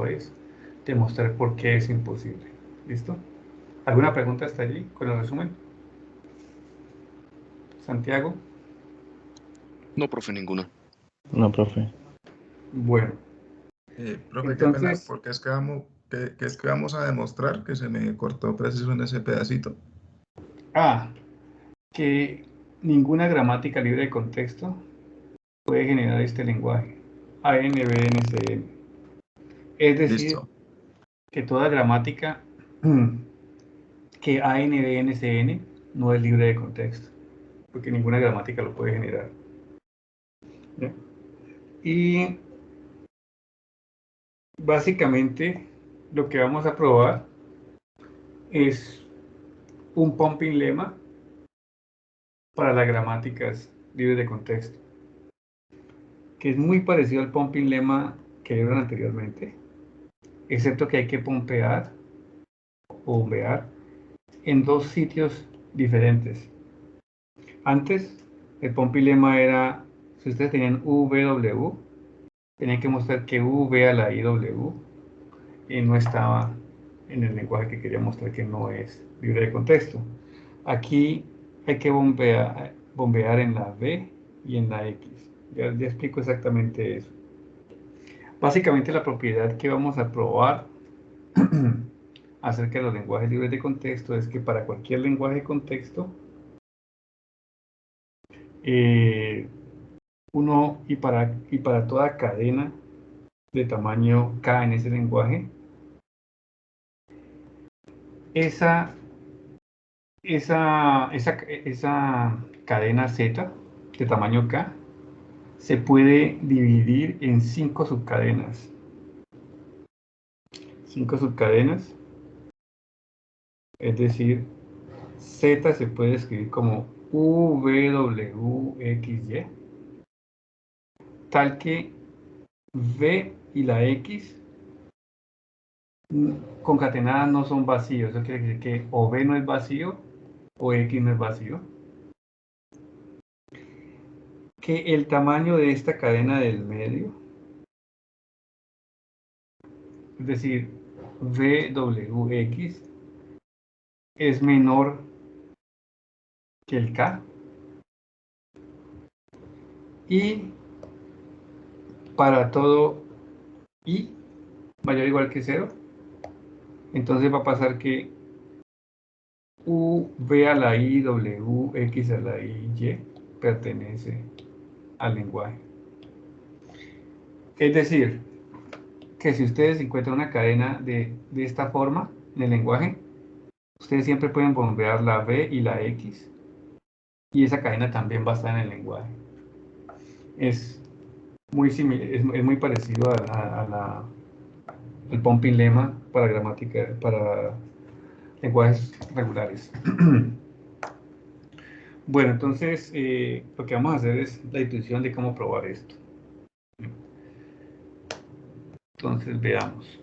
es demostrar por qué es imposible. ¿Listo? ¿Alguna pregunta hasta allí con el resumen? Santiago. No, profe, ninguna. No, profe. Bueno, Profe, qué pena, entonces, porque es que vamos a demostrar que se me cortó preciso en ese pedacito. que ninguna gramática libre de contexto puede generar este lenguaje, ANBNCN. Es decir, Listo. que toda gramática que ANBNCN no es libre de contexto, porque ninguna gramática lo puede generar. ¿Ya? Y básicamente lo que vamos a probar es un pumping lemma para las gramáticas libres de contexto, que es muy parecido al pumping lemma que vieron anteriormente, excepto que hay que pompear o bombear en dos sitios diferentes. Antes, el pumping lemma era, si ustedes tenían VW, tenían que mostrar que V a la IW no estaba en el lenguaje que quería mostrar que no es libre de contexto. Aquí hay que bombear en la V y en la X. Ya explico exactamente eso. Básicamente la propiedad que vamos a probar acerca de los lenguajes libres de contexto es que para cualquier lenguaje de contexto, y para toda cadena de tamaño K en ese lenguaje, esa cadena Z de tamaño K se puede dividir en 5 subcadenas. 5 subcadenas, es decir, Z se puede escribir como VWXY, tal que V y la X concatenadas no son vacíos. Eso quiere decir que o V no es vacío o X no es vacío. Que el tamaño de esta cadena del medio, es decir, VWX, es menor que el K. Y para todo I mayor o igual que 0, entonces va a pasar que V a la I, W, X a la I, Y pertenece al lenguaje. Es decir, que si ustedes encuentran una cadena de esta forma en el lenguaje, ustedes siempre pueden bombear la V y la X, y esa cadena también va a estar en el lenguaje. Es muy parecido al pumping lemma para gramática, para lenguajes regulares. Bueno, entonces lo que vamos a hacer es la intuición de cómo probar esto. Entonces veamos.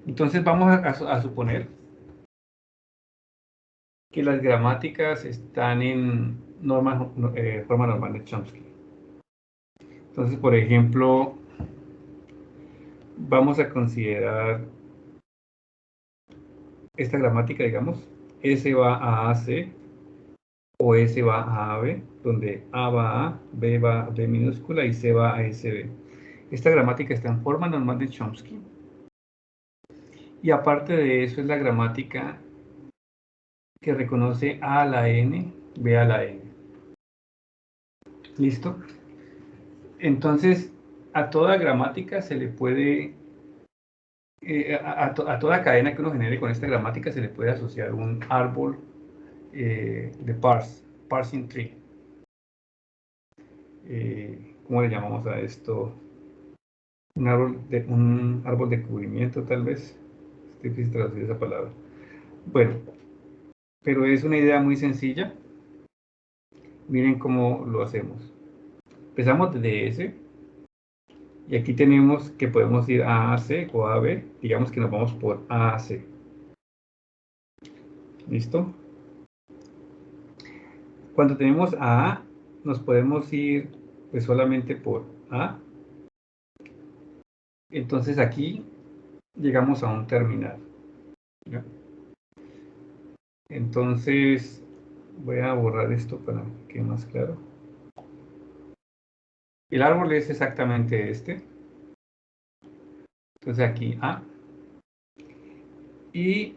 Entonces vamos a suponer que las gramáticas están en forma normal de Chomsky. Entonces, por ejemplo, vamos a considerar esta gramática, digamos, S va a AC o S va a AB, donde A va a, B va a B minúscula y C va a SB. Esta gramática está en forma normal de Chomsky. Y aparte de eso es la gramática que reconoce A a la N, B a la N. ¿Listo? Entonces, a toda gramática se le puede, a toda cadena que uno genere con esta gramática se le puede asociar un árbol de parsing tree. ¿Cómo le llamamos a esto? Un árbol de cubrimiento, tal vez. Es difícil traducir esa palabra. Bueno, pero es una idea muy sencilla. Miren cómo lo hacemos. Empezamos desde S. Y aquí tenemos que podemos ir a AC o a B. Digamos que nos vamos por AC. ¿Listo? Cuando tenemos a A, nos podemos ir pues solamente por A. Entonces aquí llegamos a un terminal, ¿ya? Entonces voy a borrar esto para que quede más claro. El árbol es exactamente este. Entonces aquí A. Y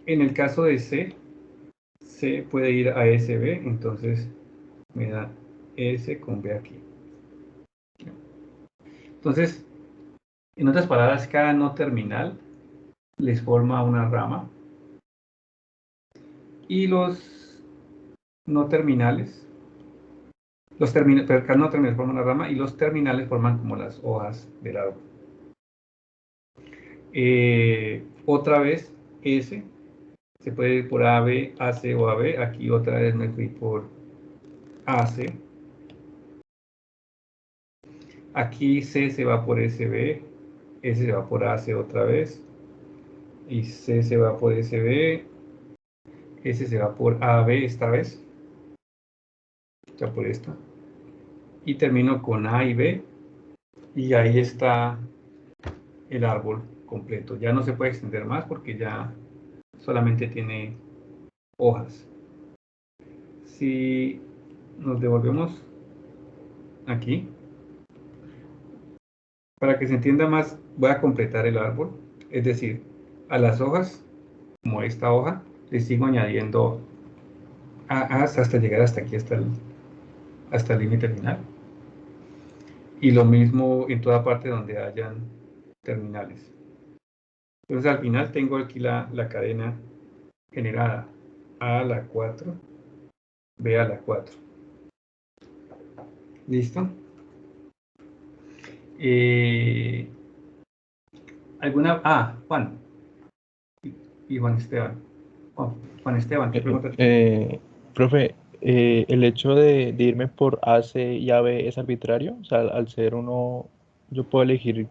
en el caso de C, C puede ir a SB, entonces me da S con B aquí. Entonces, en otras palabras, cada no terminal les forma una rama y los no terminales, pero cada no terminales forman una rama y los terminales forman como las hojas del árbol. Otra vez, S se puede ir por AB, AC o AB. Aquí otra vez me fui por AC. Aquí C se va por SB, S se va por AC otra vez, y C se va por SB, S se va por AB esta vez, ya por esta, y termino con A y B, y ahí está el árbol completo. Ya no se puede extender más porque ya solamente tiene hojas. Si nos devolvemos aquí, para que se entienda más, voy a completar el árbol, es decir, a las hojas, como esta hoja, le sigo añadiendo hasta llegar hasta aquí, hasta el límite final. Y lo mismo en toda parte donde hayan terminales. Entonces al final tengo aquí la cadena generada A a la 4, B a la 4. ¿Listo? Juan y Juan Esteban. Juan Esteban, ¿qué preguntas? Profe, el hecho de irme por AC y AB es arbitrario, o sea, al ser uno, yo puedo elegir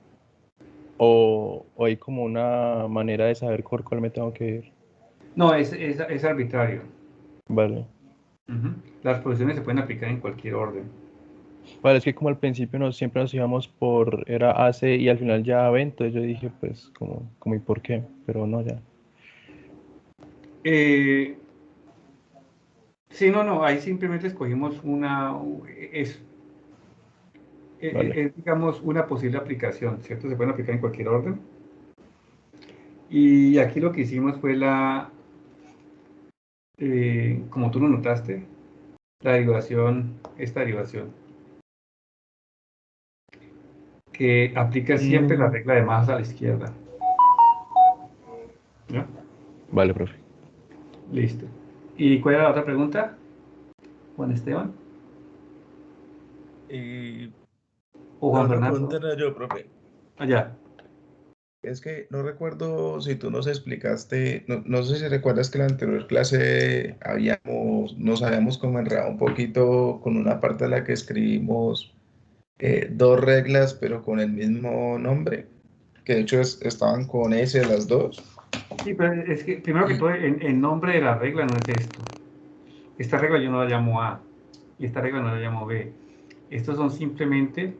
o hay como una manera de saber por cuál me tengo que ir. No, es arbitrario. Vale. Las posiciones se pueden aplicar en cualquier orden. Vale, es que como al principio siempre nos íbamos era AC y al final ya AB, entonces yo dije, pues, como ¿y por qué? Pero no, ya. Sí, no, ahí simplemente escogimos Vale. digamos, una posible aplicación, ¿cierto? Se pueden aplicar en cualquier orden. Y aquí lo que hicimos fue como tú lo notaste, esta derivación, que aplica siempre la regla de más a la izquierda. ¿Ya? Vale, profe. Listo. ¿Y cuál era la otra pregunta, Juan Esteban? ¿O La Juan otra Fernando? pregunta era yo, profe. Allá. Es que no recuerdo si tú nos explicaste, no sé si recuerdas que en la anterior clase nos habíamos como enredado un poquito con una parte de la que escribimos dos reglas, pero con el mismo nombre, que de hecho estaban con S las dos. Sí, pero es que primero que todo, el nombre de la regla no es esto. Esta regla yo no la llamo A y esta regla no la llamo B. Estos son simplemente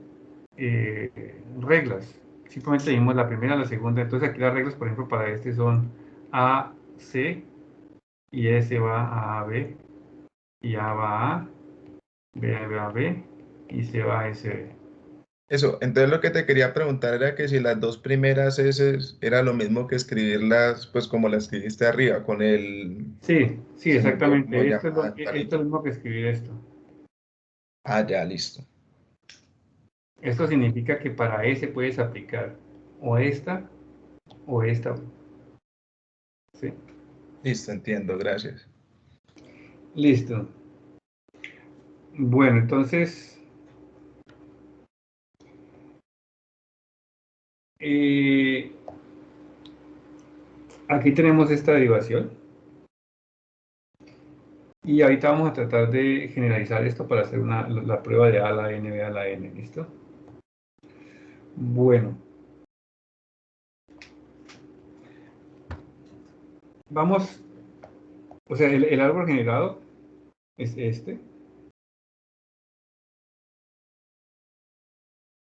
reglas. Simplemente dimos la primera, la segunda. Entonces aquí las reglas, por ejemplo, para este son A, C, y S va a B, y A va a, B va a B, y C va a S. Eso, entonces lo que te quería preguntar era que si las dos primeras S era lo mismo que escribirlas, pues como las escribiste arriba, con el, Sí, se me olvidó cómo exactamente. llamaba el Esto es palito. lo mismo que escribir esto. Ah, ya, listo. Esto significa que para S puedes aplicar o esta o esta. ¿Sí? Listo, entiendo, gracias. Listo. Bueno, entonces, eh, aquí tenemos esta derivación. Y ahorita vamos a tratar de generalizar esto para hacer la prueba de A a la N, B a la N. ¿Listo? Bueno. Vamos, o sea, el árbol generado es este.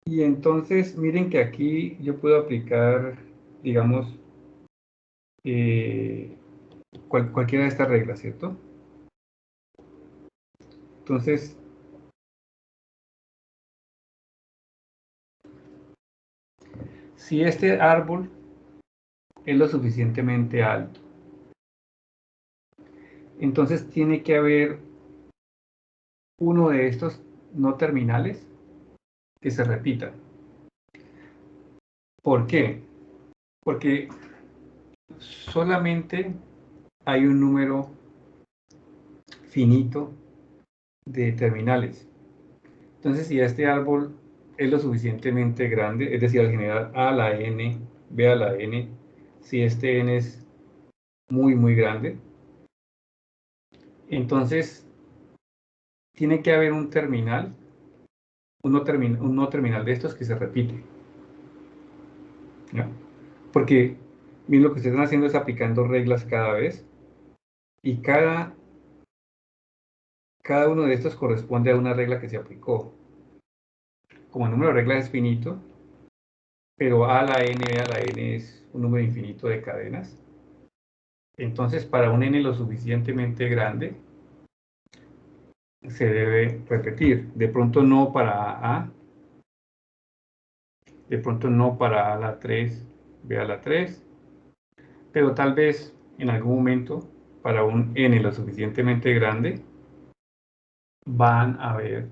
Y entonces, miren que aquí yo puedo aplicar, digamos, cualquiera de estas reglas, ¿cierto? Entonces, si este árbol es lo suficientemente alto, entonces tiene que haber uno de estos no terminales que se repita. ¿Por qué? Porque solamente hay un número finito de terminales. Entonces, si este árbol es lo suficientemente grande, es decir, al generar a a la n, b a la n, si este n es muy, muy grande, entonces tiene que haber un terminal, un no terminal de estos que se repite, ¿ya? Porque miren, lo que ustedes están haciendo es aplicando reglas cada vez, y cada uno de estos corresponde a una regla que se aplicó. Como el número de reglas es finito, pero a a la n, b a la n es un número infinito de cadenas, entonces para un n lo suficientemente grande se debe repetir. De pronto no para a, de pronto no para a la 3, b a la 3, pero tal vez en algún momento para un n lo suficientemente grande van a ver,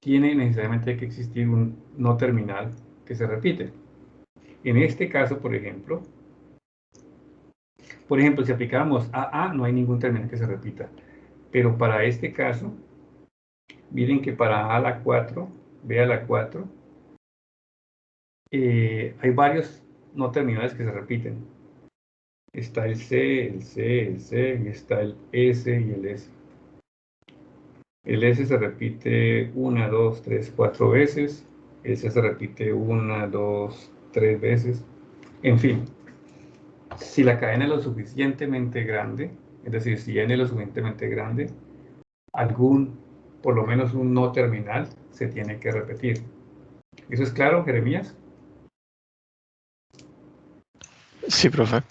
tiene necesariamente que existir un no terminal que se repite. En este caso, por ejemplo, si aplicáramos a, no hay ningún terminal que se repita. Pero para este caso, miren que para a a la 4, b a la 4, hay varios no terminales que se repiten. Está el C, el C, el C, y está el S y el S. El S se repite 1, 2, 3, 4 veces. El C se repite 1, 2, 3 veces. En fin, si la cadena es lo suficientemente grande, es decir, si n es lo suficientemente grande, por lo menos un no terminal, se tiene que repetir. ¿Eso es claro, Jeremías? Sí, profe.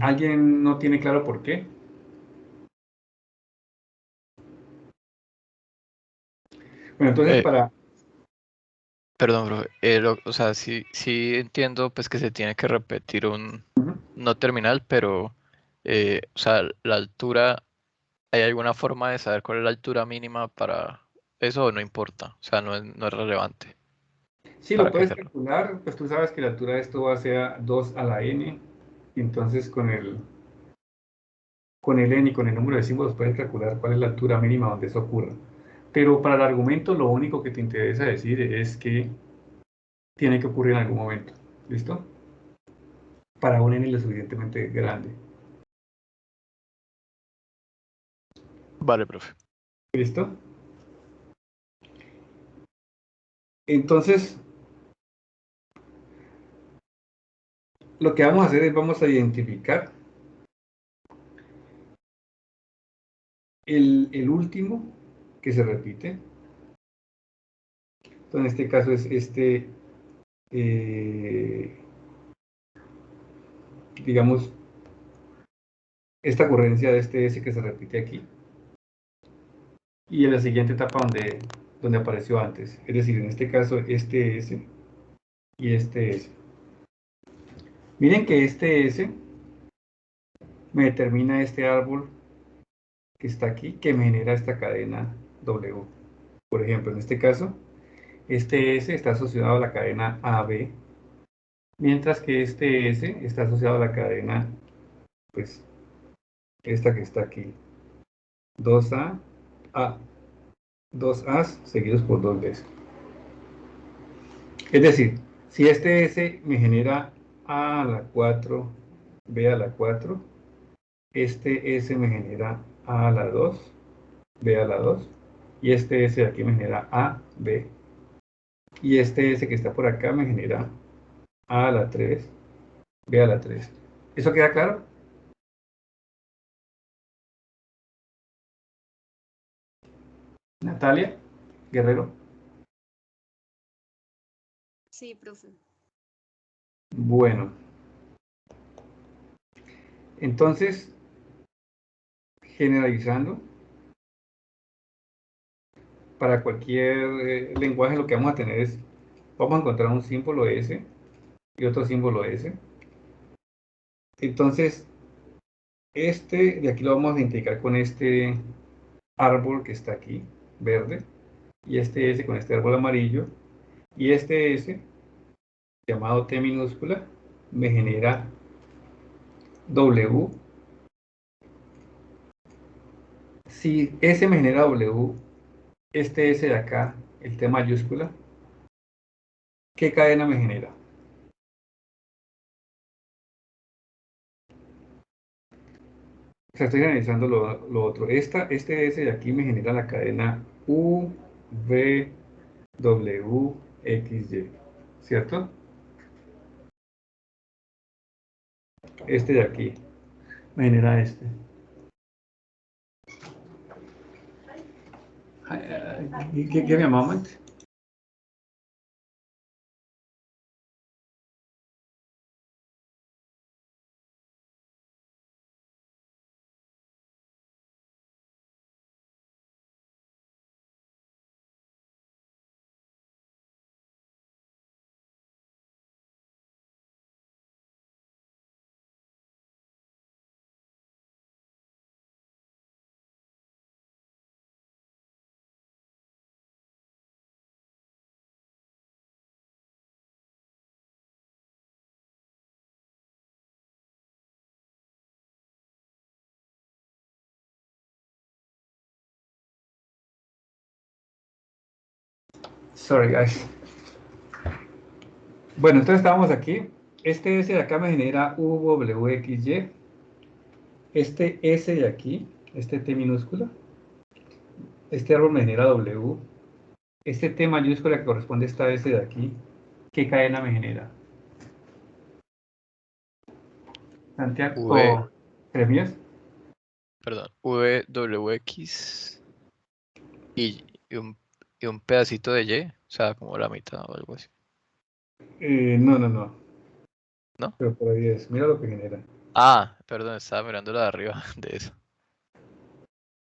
¿Alguien no tiene claro por qué? Bueno, entonces Perdón, profe. O sea, sí entiendo pues que se tiene que repetir un Ujú. no terminal, pero o sea, la altura, ¿hay alguna forma de saber cuál es la altura mínima para eso o no importa? O sea, no es relevante Sí, lo para que puedes se... calcular, pues tú sabes que la altura de esto va a ser 2 a la n, y entonces con el n y con el número de símbolos puedes calcular cuál es la altura mínima donde eso ocurra. Pero para el argumento lo único que te interesa decir es que tiene que ocurrir en algún momento. ¿Listo? Para un n lo suficientemente grande. Vale, profe. ¿Listo? Entonces, lo que vamos a hacer es vamos a identificar el último que se repite. Entonces, en este caso es digamos, esta ocurrencia de este S que se repite aquí. Y en la siguiente etapa donde apareció antes. Es decir, en este caso, este S y este S. Miren que este S me determina este árbol que está aquí, que me genera esta cadena W. Por ejemplo, en este caso, este S está asociado a la cadena AB, mientras que este S está asociado a la cadena, pues, esta que está aquí. 2A, A. 2As seguidos por 2Bs. Es decir, si este S me genera A a la 4, B a la 4, este S me genera A a la 2, B a la 2, y este S de aquí me genera A, B, y este S que está por acá me genera A a la 3, B a la 3. ¿Eso queda claro? Natalia. Guerrero. Sí, profe. Bueno, entonces, generalizando, para cualquier lenguaje lo que vamos a tener es, vamos a encontrar un símbolo S y otro símbolo S. Entonces, este de aquí lo vamos a identificar con este árbol que está aquí, verde, y este S con este árbol amarillo, y este S, llamado T minúscula, me genera W. Si S me genera W, este S de acá, el T mayúscula, ¿qué cadena me genera? O sea, estoy analizando lo otro. Este S de aquí me genera la cadena U, V, W, X, Y, ¿cierto? Este de aquí me genera este. Give me a moment. Sorry, guys. Bueno, entonces estábamos aquí. Este S de acá me genera U, W, X, Y. Este S de aquí, este T minúscula, este árbol me genera W. Este T mayúscula que corresponde a esta S de aquí, ¿qué cadena me genera? Santiago V, o Jeremías. perdón, WX y, y un, y un pedacito de Y, o sea, como la mitad o algo así. No, no, no. ¿No? Pero por ahí es. Mira lo que genera. Ah, perdón, estaba mirando la de arriba de eso.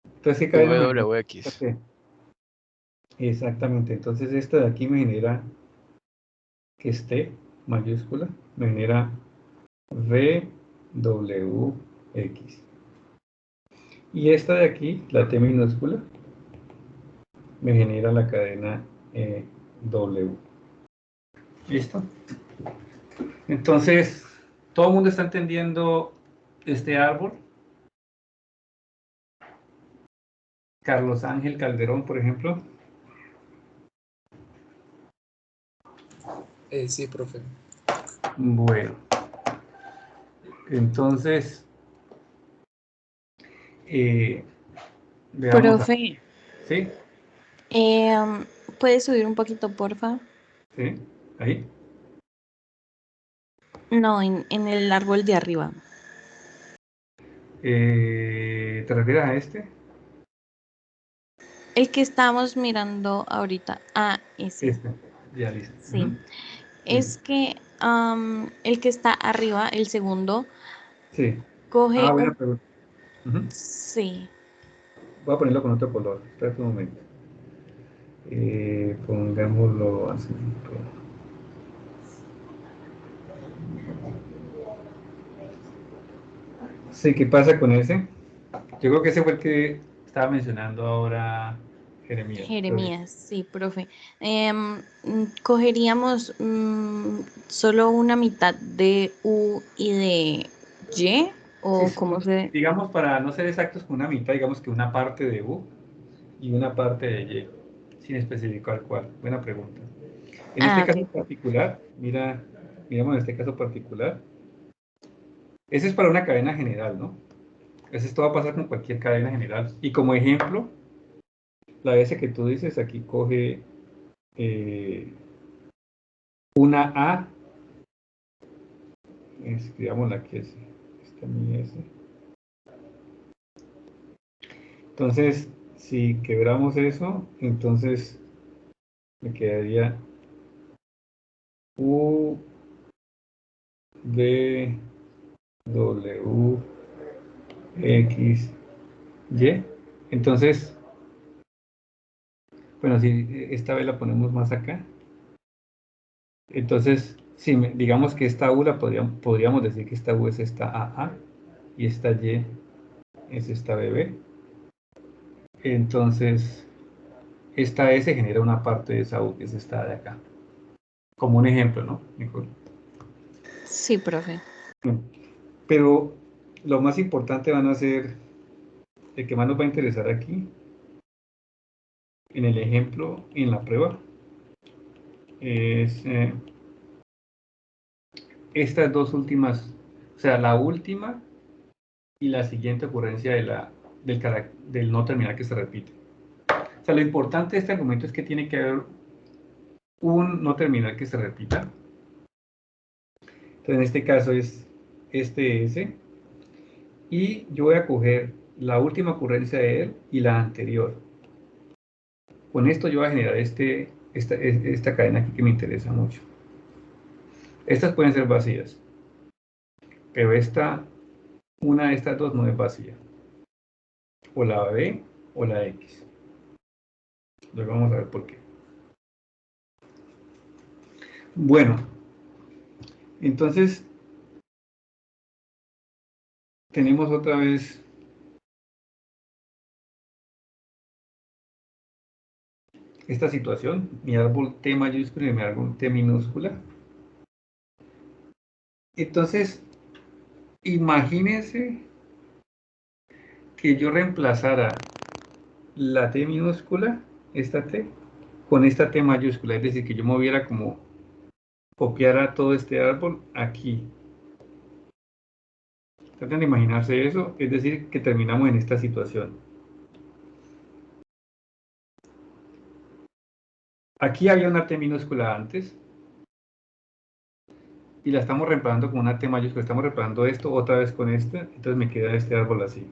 Entonces, ¿qué cadena me genera? WX. Exactamente. Entonces, esta de aquí me genera que esté mayúscula, me genera VWX. Y esta de aquí, la T minúscula, me genera la cadena W. ¿Listo? Entonces, ¿todo el mundo está entendiendo este árbol? Carlos Ángel Calderón, por ejemplo. Sí, profe. Bueno, entonces, veamos. Profe, ¿Sí? ¿puedes subir un poquito, porfa? ¿Sí? ¿Ahí? No, en el árbol de arriba. ¿Te refieres a este? El que estamos mirando ahorita. Ah, ese. Este. Ya, listo. Sí. Ujú. Es que el que está arriba, el segundo, Sí. coge Buena un... pregunta. Ujú. Sí. Voy a ponerlo con otro color. Espera un momento. Pongámoslo así. Sí, ¿qué pasa con ese? Yo creo que ese fue el que estaba mencionando ahora Jeremías. Jeremías, sí, profe. Cogeríamos solo una mitad de U y de Y, Sí, o sí, cómo se... digamos, para no ser exactos con una mitad, digamos que una parte de U y una parte de Y, sin especificar cuál. Buena pregunta. En este Ah, caso ok. particular, miramos en este caso particular, ese es para una cadena general, ¿no? Esto va a pasar con cualquier cadena general. Y como ejemplo, la S que tú dices aquí coge una A, escribámosla aquí así, esta mi S. Entonces, si quebramos eso, entonces Me quedaría U, V, W, X, Y. Entonces, bueno, si esta vez la ponemos más acá. Entonces, si digamos que esta U la podríamos decir que esta U es esta AA y esta Y es esta BB. Entonces, esta S genera una parte de esa U que es esta de acá. Como un ejemplo, ¿no, Nicole? Sí, profe. Pero lo más importante van a ser, el que más nos va a interesar aquí, en el ejemplo, en la prueba, es estas dos últimas, o sea, la última y la siguiente ocurrencia del no terminal que se repite. O sea, lo importante de este argumento es que tiene que haber un no terminal que se repita. Entonces, en este caso es este S. Y yo voy a coger la última ocurrencia de él y la anterior. Con esto yo voy a generar esta cadena aquí que me interesa mucho. Estas pueden ser vacías, pero una de estas dos no es vacía. O la B o la X. Luego vamos a ver por qué. Bueno, entonces tenemos otra vez esta situación, mi árbol T mayúscula y mi árbol T minúscula. Entonces, imagínense que yo reemplazara la T minúscula, esta T, con esta T mayúscula, es decir, que yo moviera como, copiara todo este árbol aquí. Traten de imaginarse eso, es decir, que terminamos en esta situación. Aquí había una T minúscula antes, y la estamos reemplazando con una T mayúscula, estamos reemplazando esto otra vez con esta, entonces me queda este árbol así.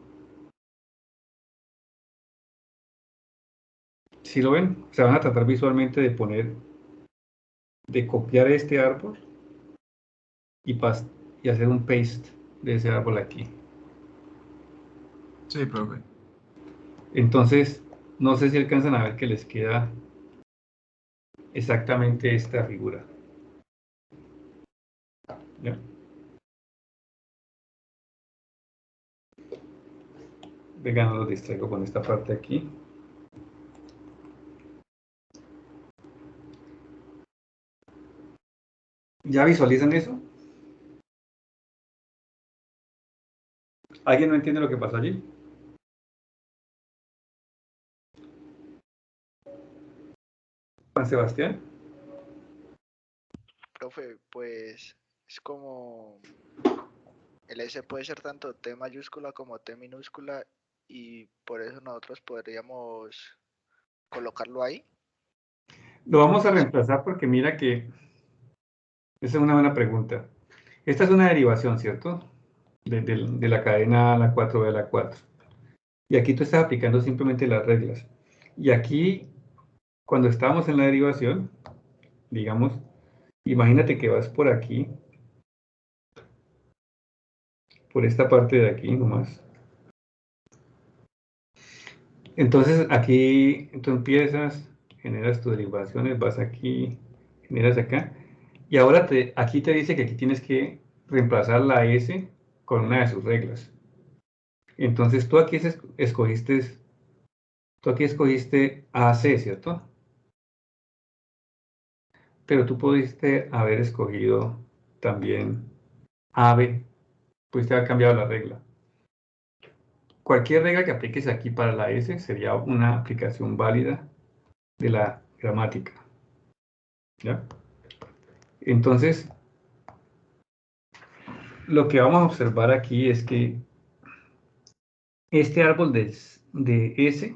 ¿Sí lo ven? Se van a tratar visualmente de copiar este árbol y hacer un paste de ese árbol aquí. Sí, profe. Entonces, no sé si alcanzan a ver que les queda exactamente esta figura. ¿Ya? Venga, no los distraigo con esta parte aquí. ¿Ya visualizan eso? ¿Alguien no entiende lo que pasó allí? Juan Sebastián. Profe, pues es como el S puede ser tanto T mayúscula como T minúscula y por eso nosotros podríamos colocarlo ahí. Lo vamos a reemplazar porque mira que esa es una buena pregunta. Esta es una derivación, ¿cierto? De la cadena a la 4b a la 4. Y aquí tú estás aplicando simplemente las reglas. Y aquí, cuando estábamos en la derivación, digamos, imagínate que vas por aquí, por esta parte de aquí nomás. Entonces aquí tú empiezas, generas tus derivaciones, vas aquí, generas acá. Y ahora aquí te dice que aquí tienes que reemplazar la S con una de sus reglas. Entonces tú aquí escogiste AC, ¿cierto? Pero tú pudiste haber escogido también AB, pudiste haber cambiado la regla. Cualquier regla que apliques aquí para la S sería una aplicación válida de la gramática. ¿Ya? Entonces, lo que vamos a observar aquí es que este árbol de S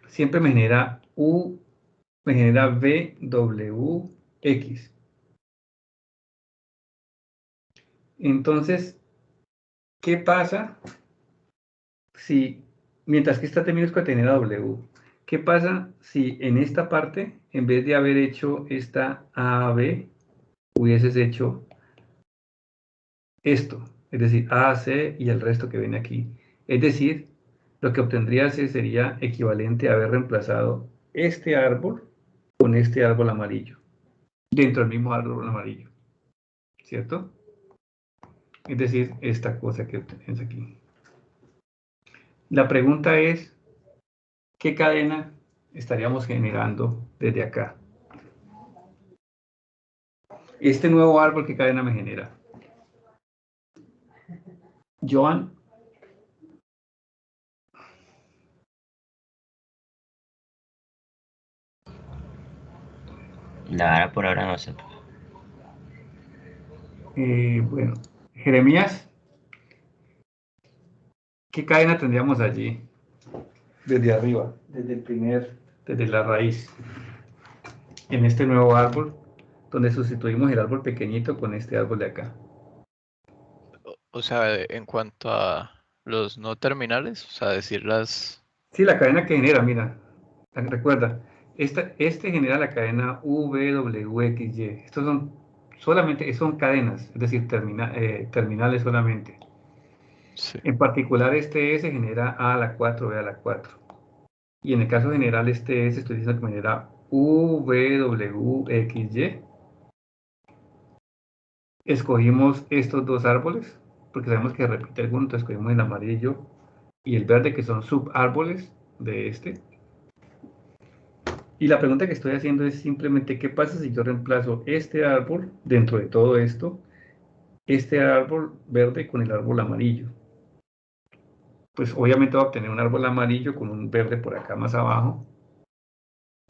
siempre me genera V, X. Entonces, ¿qué pasa si, mientras que esta T minúscula genera W? ¿Qué pasa si en esta parte, en vez de haber hecho esta A a B, hubieses hecho esto? Es decir, A a C y el resto que viene aquí. Es decir, lo que obtendrías sería equivalente a haber reemplazado este árbol con este árbol amarillo, dentro del mismo árbol amarillo, ¿cierto? Es decir, esta cosa que tienes aquí. La pregunta es, ¿qué cadena estaríamos generando desde acá? Este nuevo árbol, ¿qué cadena me genera? Joan, La verdad por ahora no sé. bueno, Jeremías, ¿qué cadena tendríamos allí? Desde arriba, desde la raíz, en este nuevo árbol, donde sustituimos el árbol pequeñito con este árbol de acá. O sea, en cuanto a los no terminales, o sea, decir las... Sí, la cadena que genera, mira, recuerda, este genera la cadena VWXY. Estos son cadenas, es decir, terminales solamente. Sí. En particular, este S genera A a la 4, B a la 4. Y en el caso general, este S estoy diciendo que genera VWXY. Escogimos estos dos árboles, porque sabemos que repite alguno, entonces escogimos el amarillo y el verde, que son subárboles de este. Y la pregunta que estoy haciendo es simplemente, ¿qué pasa si yo reemplazo este árbol dentro de todo esto, este árbol verde con el árbol amarillo? Pues obviamente voy a obtener un árbol amarillo con un verde por acá más abajo.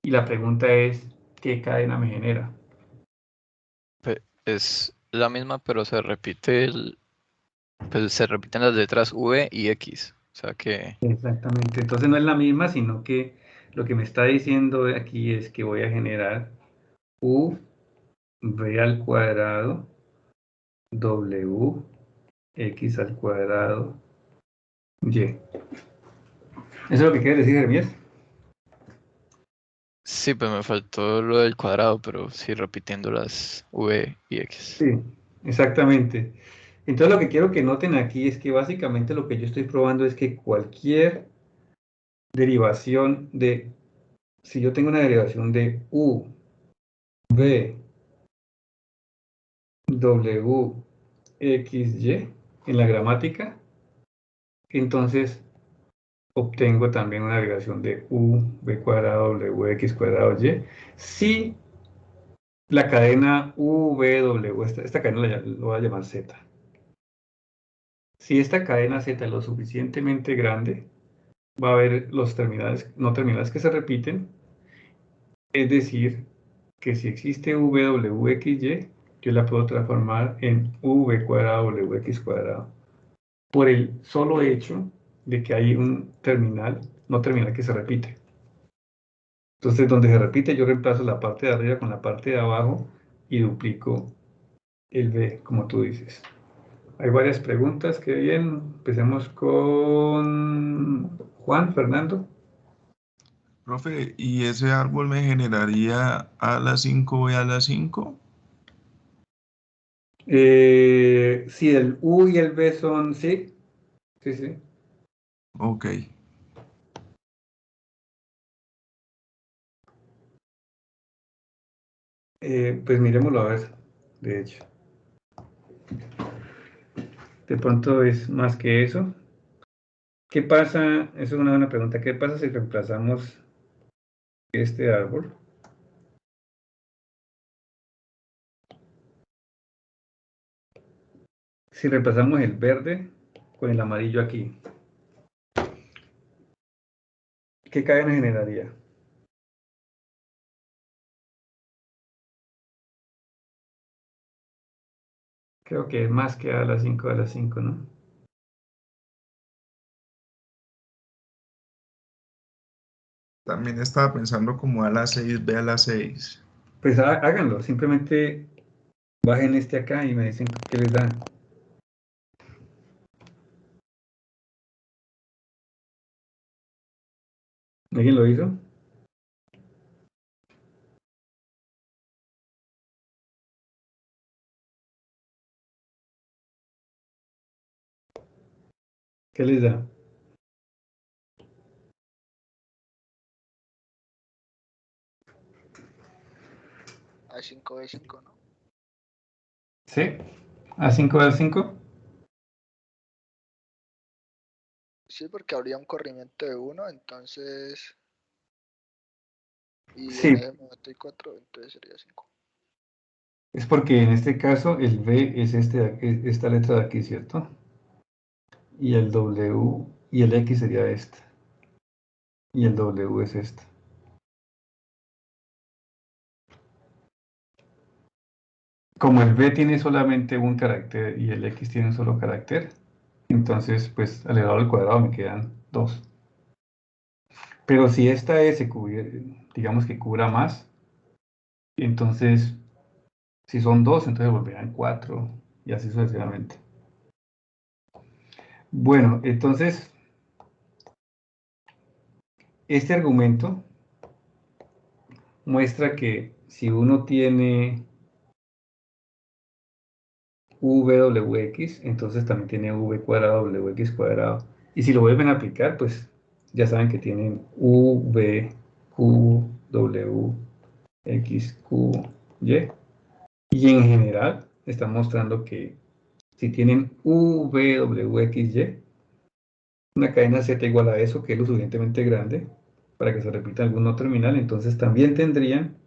Y la pregunta es, ¿qué cadena me genera? Es la misma, pero se repite pues se repiten las letras V y X. O sea que Exactamente. Entonces no es la misma, sino que lo que me está diciendo aquí es que voy a generar U V al cuadrado W X al cuadrado Y. ¿Eso es lo que quiere decir, Jeremías? sí, pues me faltó lo del cuadrado, pero sí repitiendo las V y X. Sí, exactamente. Entonces lo que quiero que noten aquí es que básicamente lo que yo estoy probando es que cualquier derivación si yo tengo una derivación de U, V, W, X, Y en la gramática, entonces obtengo también una derivación de U, V cuadrado, W, X cuadrado, Y. Si la cadena U, V, W, esta cadena lo voy a llamar Z. Si esta cadena Z es lo suficientemente grande, va a haber los terminales, no terminales que se repiten, es decir, que si existe WXY, yo la puedo transformar en V cuadrado WX cuadrado, por el solo hecho de que hay un terminal, no terminal que se repite. Entonces, donde se repite, yo reemplazo la parte de arriba con la parte de abajo y duplico el V, como tú dices. Hay varias preguntas, qué bien. Empecemos con Juan Fernando. Profe, ¿y ese árbol me generaría A a la 5, B a la 5? Si el U y el B son, sí, sí, sí. Ok. Pues miremoslo a ver, de hecho. De pronto es más que eso. ¿Qué pasa? Eso es una buena pregunta. ¿Qué pasa si reemplazamos este árbol? Si reemplazamos el verde con el amarillo aquí, ¿qué cadena generaría? Creo que es más que a las 5 de las 5, ¿no? También estaba pensando como A a la 6, B a la 6. Pues háganlo, simplemente bajen este acá y me dicen qué les da. ¿Alguien lo hizo? ¿Qué les da? A5B5, ¿no? ¿Sí? ¿A5B5? Sí, porque habría un corrimiento de 1, entonces... Y Sí, en ese momento hay 4, entonces sería 5. es porque en este caso el B es esta letra de aquí, ¿cierto? Y el W y el X sería esta. Y el W es esta. Como el B tiene solamente un carácter y el X tiene un solo carácter, entonces pues elevado al cuadrado me quedan 2. Pero si esta S, digamos que cubra más, entonces si son 2, entonces volverán 4 y así sucesivamente. Bueno, entonces este argumento muestra que si uno tiene VWX, entonces también tiene V cuadrado, WX cuadrado. Y si lo vuelven a aplicar, pues ya saben que tienen V, Q, W, X, Q, Y. Y en general están mostrando que si tienen V, W, X, Y, una cadena Z igual a eso, que es lo suficientemente grande para que se repita algún no terminal, entonces también tendrían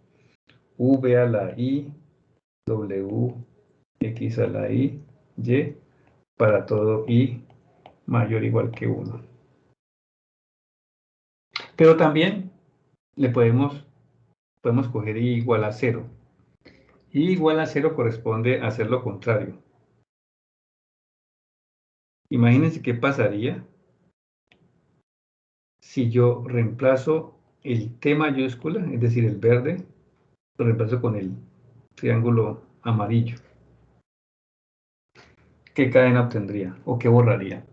V a la I, W, X a la I, Y, para todo I mayor o igual que 1. Pero también le podemos coger I igual a 0. I igual a 0 corresponde a hacer lo contrario. Imagínense qué pasaría si yo reemplazo el T mayúscula, es decir, el verde, lo reemplazo con el triángulo amarillo. ¿Qué cadena obtendría o qué borraría?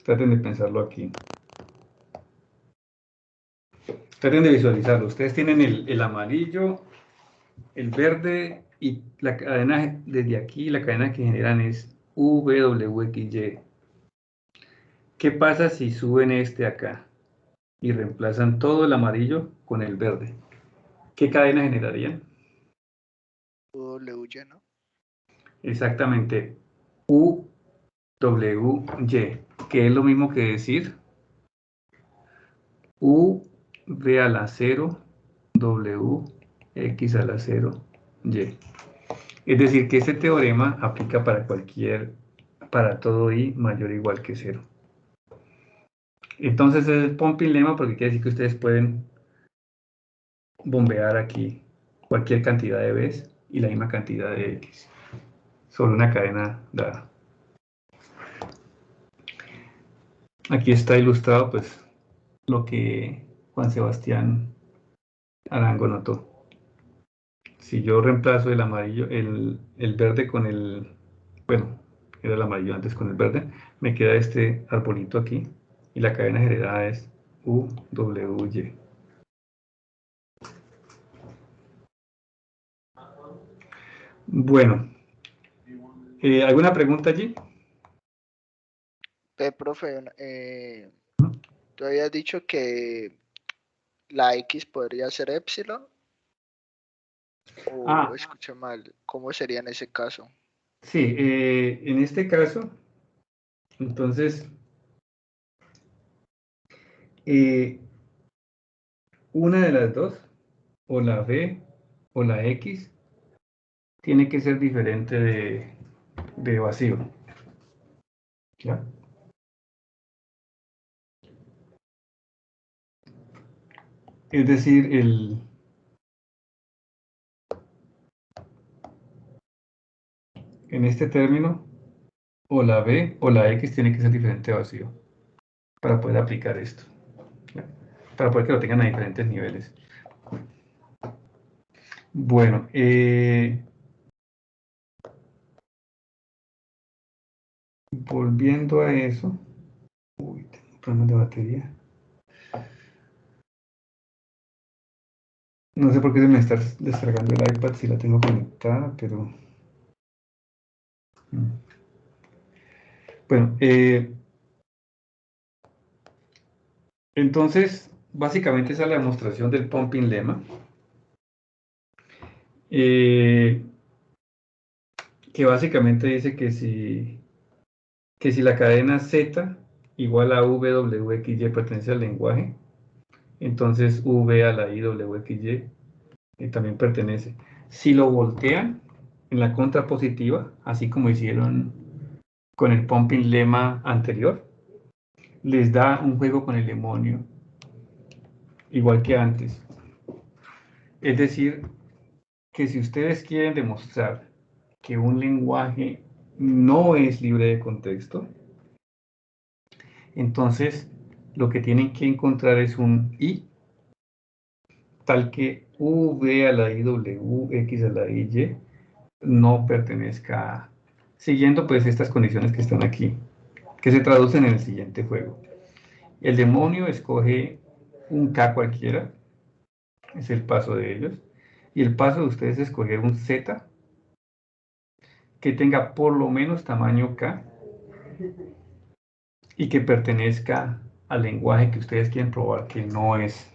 Traten de pensarlo aquí. Traten de visualizarlo. Ustedes tienen el amarillo, el verde y la cadena desde aquí, la cadena que generan es VWXY. ¿Qué pasa si suben este acá y reemplazan todo el amarillo con el verde? ¿Qué cadena generarían? WY, ¿no? Exactamente, UWY, que es lo mismo que decir UV a la 0, W, X a la 0, Y. Es decir, que este teorema aplica para todo I mayor o igual que 0. Entonces es el pumping lemma porque quiere decir que ustedes pueden bombear aquí cualquier cantidad de Bs y la misma cantidad de X sobre una cadena dada. Aquí está ilustrado pues lo que Juan Sebastián Arango notó. Si yo reemplazo el amarillo, el verde con bueno, era el amarillo antes con el verde, me queda este arbolito aquí y la cadena heredada es UWY. Bueno, ¿alguna pregunta allí? Profe, tú habías dicho que la X podría ser epsilon, o escuché mal. ¿Cómo sería en ese caso? Sí, en este caso, entonces, una de las dos, o la B o la X, tiene que ser diferente de vacío. ¿Ya? Es decir, en este término, o la B o la X tiene que ser diferente de vacío para poder aplicar esto. ¿Ya? Para poder que lo tengan a diferentes niveles. Bueno, volviendo a eso. Uy, tengo problemas de batería. No sé por qué se me está descargando el iPad si la tengo conectada, pero... Bueno, entonces, básicamente esa es la demostración del pumping lemma. Que básicamente dice que si la cadena Z igual a WXY pertenece al lenguaje, entonces V a la IWXY también pertenece. Si lo voltean en la contrapositiva, así como hicieron con el pumping lemma anterior, les da un juego con el demonio, igual que antes. Es decir, que si ustedes quieren demostrar que un lenguaje no es libre de contexto, entonces lo que tienen que encontrar es un I tal que V a la I, W, X a la I, Y no pertenezca a, siguiendo pues estas condiciones que están aquí, que se traducen en el siguiente juego. El demonio escoge un K cualquiera, es el paso de ellos, y el paso de ustedes es escoger un Z que tenga por lo menos tamaño K y que pertenezca al lenguaje que ustedes quieren probar que no es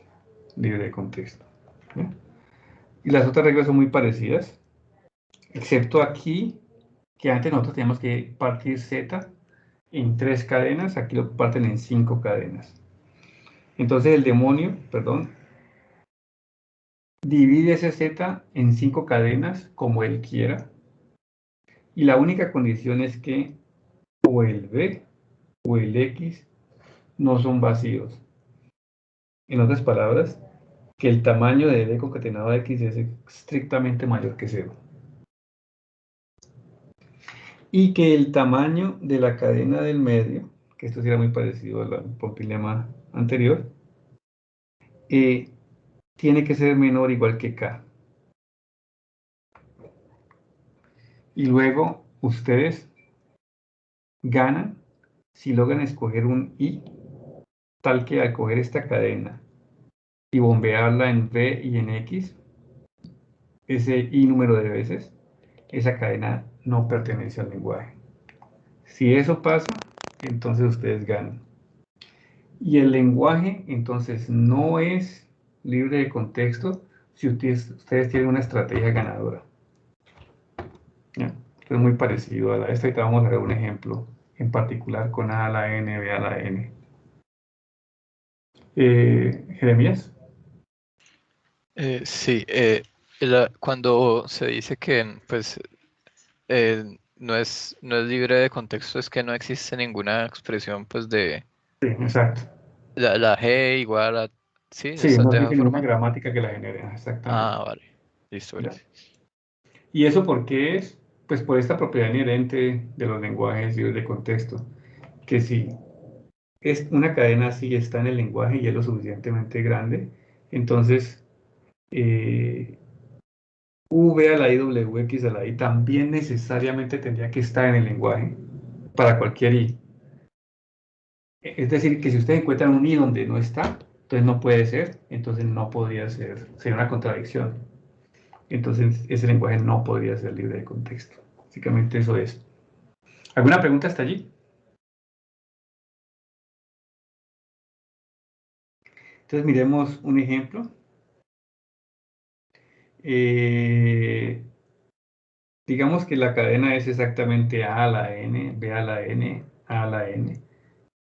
libre de contexto. ¿Bien? Y las otras reglas son muy parecidas, excepto aquí, que antes nosotros teníamos que partir Z en 3 cadenas, aquí lo parten en 5 cadenas. Entonces el demonio, perdón, divide ese Z en 5 cadenas como él quiera, y la única condición es que o el B o el X no son vacíos. En otras palabras, que el tamaño de D concatenado a X es estrictamente mayor que 0. Y que el tamaño de la cadena del medio, que esto será muy parecido al pumping-lemma anterior, tiene que ser menor o igual que K. Y luego ustedes ganan si logran escoger un I, tal que al coger esta cadena y bombearla en V y en X, ese I número de veces, esa cadena no pertenece al lenguaje. Si eso pasa, entonces ustedes ganan. Y el lenguaje, entonces, no es libre de contexto si ustedes tienen una estrategia ganadora. ¿Ya? Es muy parecido a esta. Ahorita vamos a ver un ejemplo en particular con A a la N, B a la N. Jeremías. Sí, cuando se dice que pues, no es libre de contexto, es que no existe ninguna expresión pues de Sí, exacto. la G igual a... Sí, Sí, no de esa existe ninguna forma. gramática que la genere, exactamente. Ah, vale. Listo, ¿Ya? gracias. ¿Y eso por qué es? Pues por esta propiedad inherente de los lenguajes libres de contexto, que si es una cadena así está en el lenguaje y es lo suficientemente grande, entonces V a la I, W, X a la I también necesariamente tendría que estar en el lenguaje para cualquier I. Es decir, que si ustedes encuentran un I donde no está, entonces no puede ser, entonces no podría ser, sería una contradicción. Entonces ese lenguaje no podría ser libre de contexto. Básicamente eso es. ¿Alguna pregunta hasta allí? Entonces miremos un ejemplo. Digamos que la cadena es exactamente A a la N, B a la N, A a la N,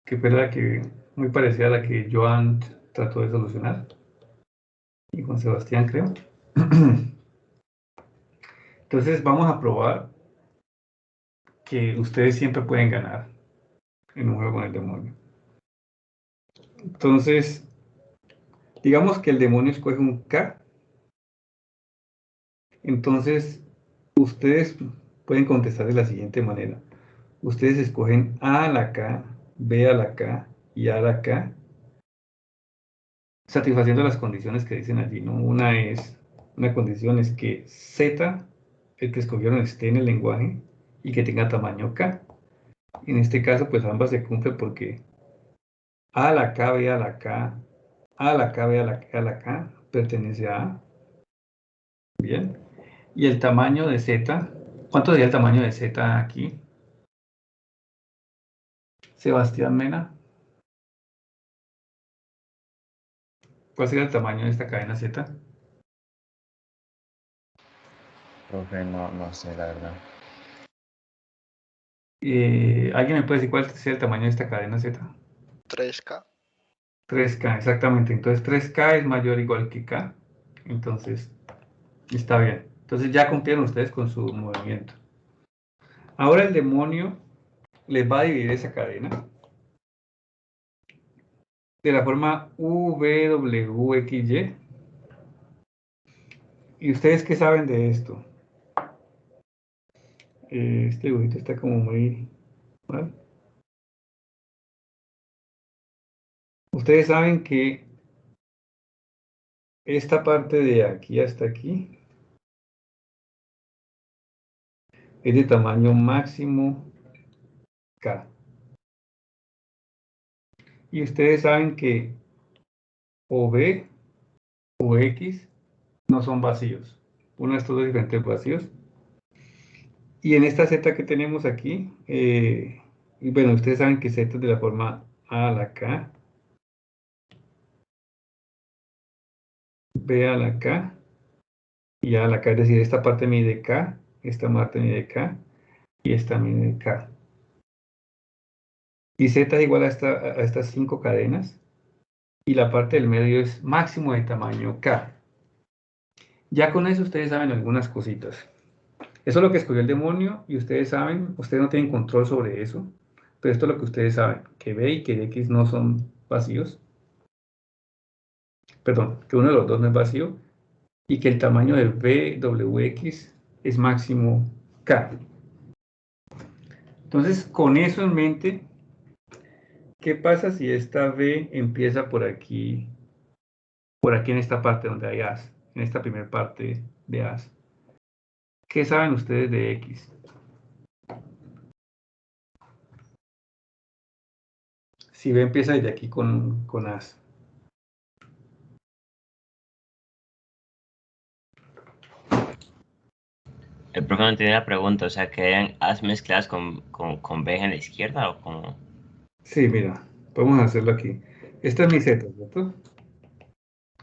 que fue la que muy parecida a la que Joan trató de solucionar, y con Sebastián creo. Entonces vamos a probar que ustedes siempre pueden ganar en un juego con el demonio. Entonces, digamos que el demonio escoge un K, entonces ustedes pueden contestar de la siguiente manera. Ustedes escogen A a la K, B a la K y A a la K, satisfaciendo las condiciones que dicen allí, ¿no? Una condición es que Z, el que escogieron, esté en el lenguaje y que tenga tamaño K. En este caso, pues ambas se cumplen porque A a la K, B a la K, A a la K, B a la K, a la K pertenece a A. Bien. Y el tamaño de Z, ¿cuánto sería el tamaño de Z aquí? Sebastián Mena. ¿Cuál sería el tamaño de esta cadena Z? Profe, no sé, la verdad. ¿Alguien me puede decir cuál sería el tamaño de esta cadena Z? 3K. 3K, exactamente. Entonces 3K es mayor o igual que K. Entonces, está bien. Entonces ya cumplieron ustedes con su movimiento. Ahora el demonio les va a dividir esa cadena de la forma VWXY. ¿Y ustedes qué saben de esto? Este dibujito está como muy mal. Ustedes saben que esta parte de aquí hasta aquí es de tamaño máximo K. Y ustedes saben que o B o X no son vacíos. Uno de estos dos diferentes vacíos. Y en esta Z que tenemos aquí, y bueno, ustedes saben que Z es de la forma A a la K, B a la K y A a la K. Es decir, esta parte mide K, esta parte mide K y esta mide K. Y Z es igual a estas 5 cadenas y la parte del medio es máximo de tamaño K. Ya con eso ustedes saben algunas cositas. Eso es lo que escogió el demonio y ustedes saben, ustedes no tienen control sobre eso, pero esto es lo que ustedes saben, que B y que X no son vacíos. Perdón, que uno de los dos no es vacío y que el tamaño de VWX es máximo K. Entonces, con eso en mente, ¿qué pasa si esta V empieza por aquí en esta parte donde hay as, en esta primera parte de as? ¿Qué saben ustedes de X? Si V empieza desde aquí con as. El profe no tiene la pregunta, o sea, que hayan As mezcladas con B en la izquierda o como... Sí, mira, podemos hacerlo aquí. Esta es mi Z, ¿cierto?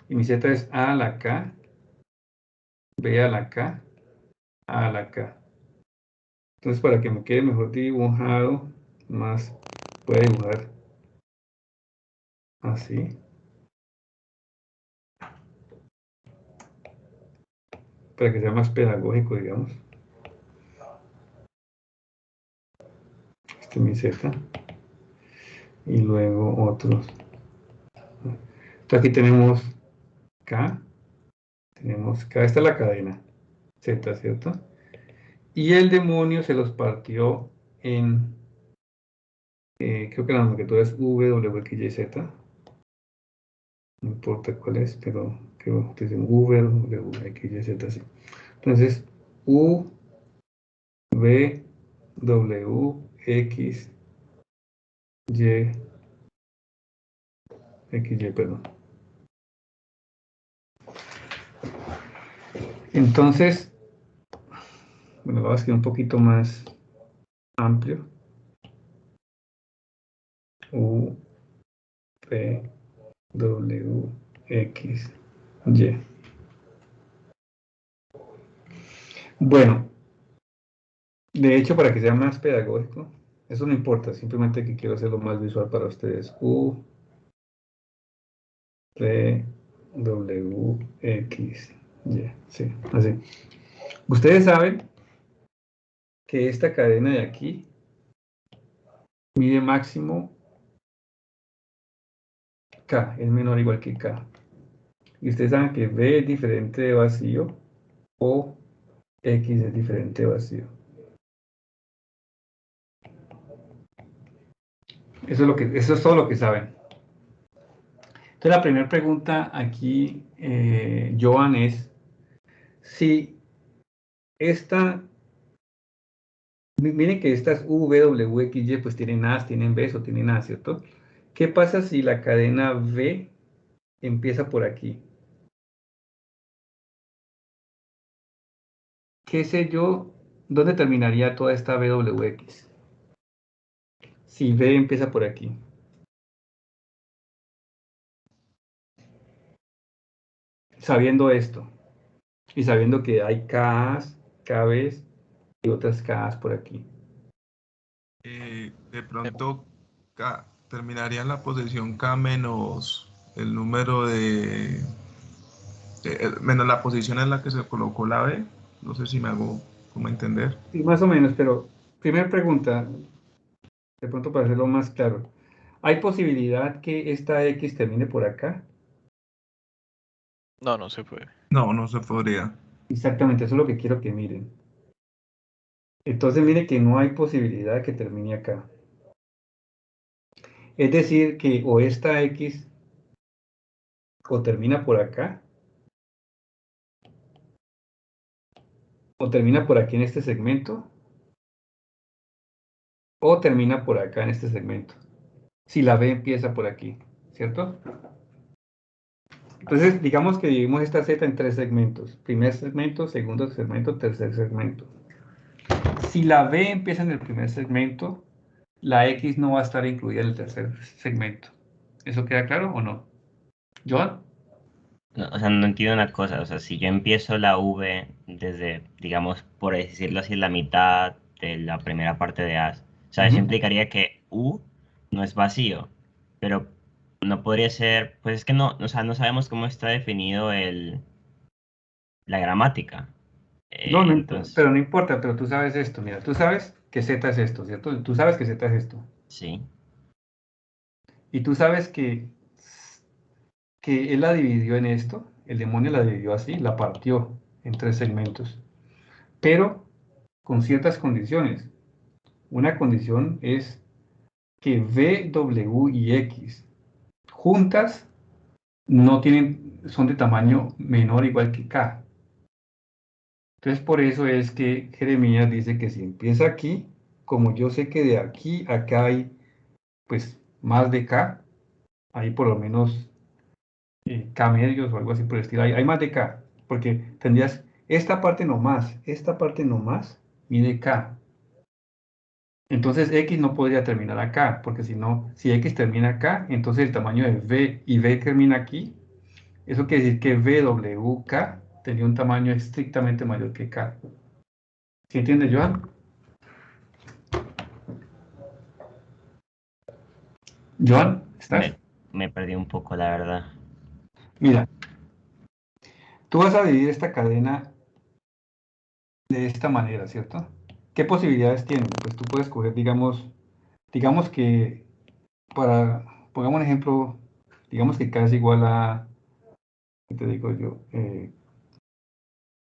Y mi Z es A a la K, B a la K, A a la K. Entonces, para que me quede mejor dibujado, más voy a dibujar así. Para que sea más pedagógico, digamos. Este es mi Z. Y luego otros. Entonces aquí tenemos K. Tenemos K. Esta es la cadena Z, ¿cierto? Y el demonio se los partió en, creo que la nomenclatura es V, W, X, Y, Z. No importa cuál es, pero creo que es V, W, X, Y, Z, sí. Entonces, U, V, W, X, Y, XY, perdón. Entonces, bueno, lo voy a escribir un poquito más amplio. U, P, W, X, Y. Bueno, de hecho, para que sea más pedagógico, eso no importa, simplemente que quiero hacerlo más visual para ustedes. U, P, W, X, Y. Sí, así. Ustedes saben que esta cadena de aquí mide máximo K, es menor o igual que K. Y ustedes saben que V es diferente de vacío o X es diferente de vacío. Eso es todo lo que saben. Entonces la primera pregunta aquí, Joan, es si miren que estas U, V, W, X, Y pues tienen As, tienen Bs o tienen A, ¿cierto? ¿Qué pasa si la cadena V empieza por aquí? ¿Qué sé yo? ¿Dónde terminaría toda esta VWX? si B empieza por aquí? Sabiendo esto, y sabiendo que hay Ks, KBs y otras Ks por aquí. De pronto terminaría en la posición K menos el número menos la posición en la que se colocó la B. No sé si me hago como entender. Sí, más o menos, pero primera pregunta, de pronto para hacerlo más claro. ¿Hay posibilidad que esta X termine por acá? No, no se puede. No, no se podría. Exactamente, eso es lo que quiero que miren. Entonces mire que no hay posibilidad que termine acá. Es decir, que o esta X o termina por acá, o termina por aquí en este segmento, o termina por acá en este segmento. Si la B empieza por aquí, ¿cierto? Entonces, digamos que dividimos esta Z en tres segmentos. Primer segmento, segundo segmento, tercer segmento. Si la B empieza en el primer segmento, la X no va a estar incluida en el tercer segmento. ¿Eso queda claro o no? ¿Joan? No, o sea, no entiendo una cosa. O sea, si yo empiezo la V desde, digamos, por decirlo así, la mitad de la primera parte de A, o sea, eso implicaría que U no es vacío. Pero no podría ser, pues es que no, o sea, no sabemos cómo está definido la gramática. No, Entonces, pero no importa, pero tú sabes esto. Mira, tú sabes que Z es esto, ¿cierto? Tú sabes que Z es esto. sí. Y tú sabes que él la dividió en esto. El demonio la dividió así, la partió en tres segmentos. Pero con ciertas condiciones. Una condición es que V, W y X juntas no tienen, son de tamaño menor o igual que K. Entonces por eso es que Jeremías dice que si empieza aquí, como yo sé que de aquí a acá hay pues más de K, hay por lo menos K medios o algo así por el estilo, hay más de K, porque tendrías esta parte no más mide K. Entonces X no podría terminar acá, porque si no, si X termina acá, entonces el tamaño de V y V termina aquí. Eso quiere decir que VWK tenía un tamaño estrictamente mayor que K. ¿Sí entiende, Joan? Joan, ¿estás? Me perdí un poco, la verdad. Mira, tú vas a dividir esta cadena de esta manera, ¿cierto? ¿Qué posibilidades tiene? Pues tú puedes coger, digamos que pongamos un ejemplo, digamos que K es igual a, ¿qué te digo yo?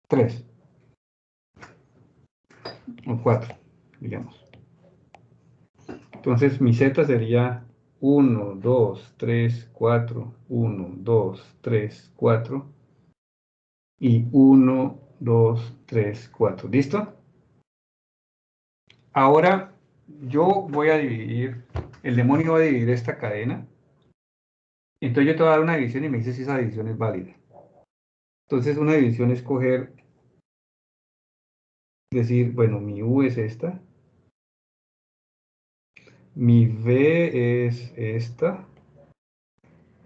3 o 4, digamos. Entonces mi Z sería 1, 2, 3, 4, 1, 2, 3, 4 y 1, 2, 3, 4. ¿Listo? Ahora yo voy a dividir, el demonio va a dividir esta cadena. Entonces yo te voy a dar una división y me dices si esa división es válida. Entonces una división es coger, decir, bueno, mi U es esta, mi V es esta,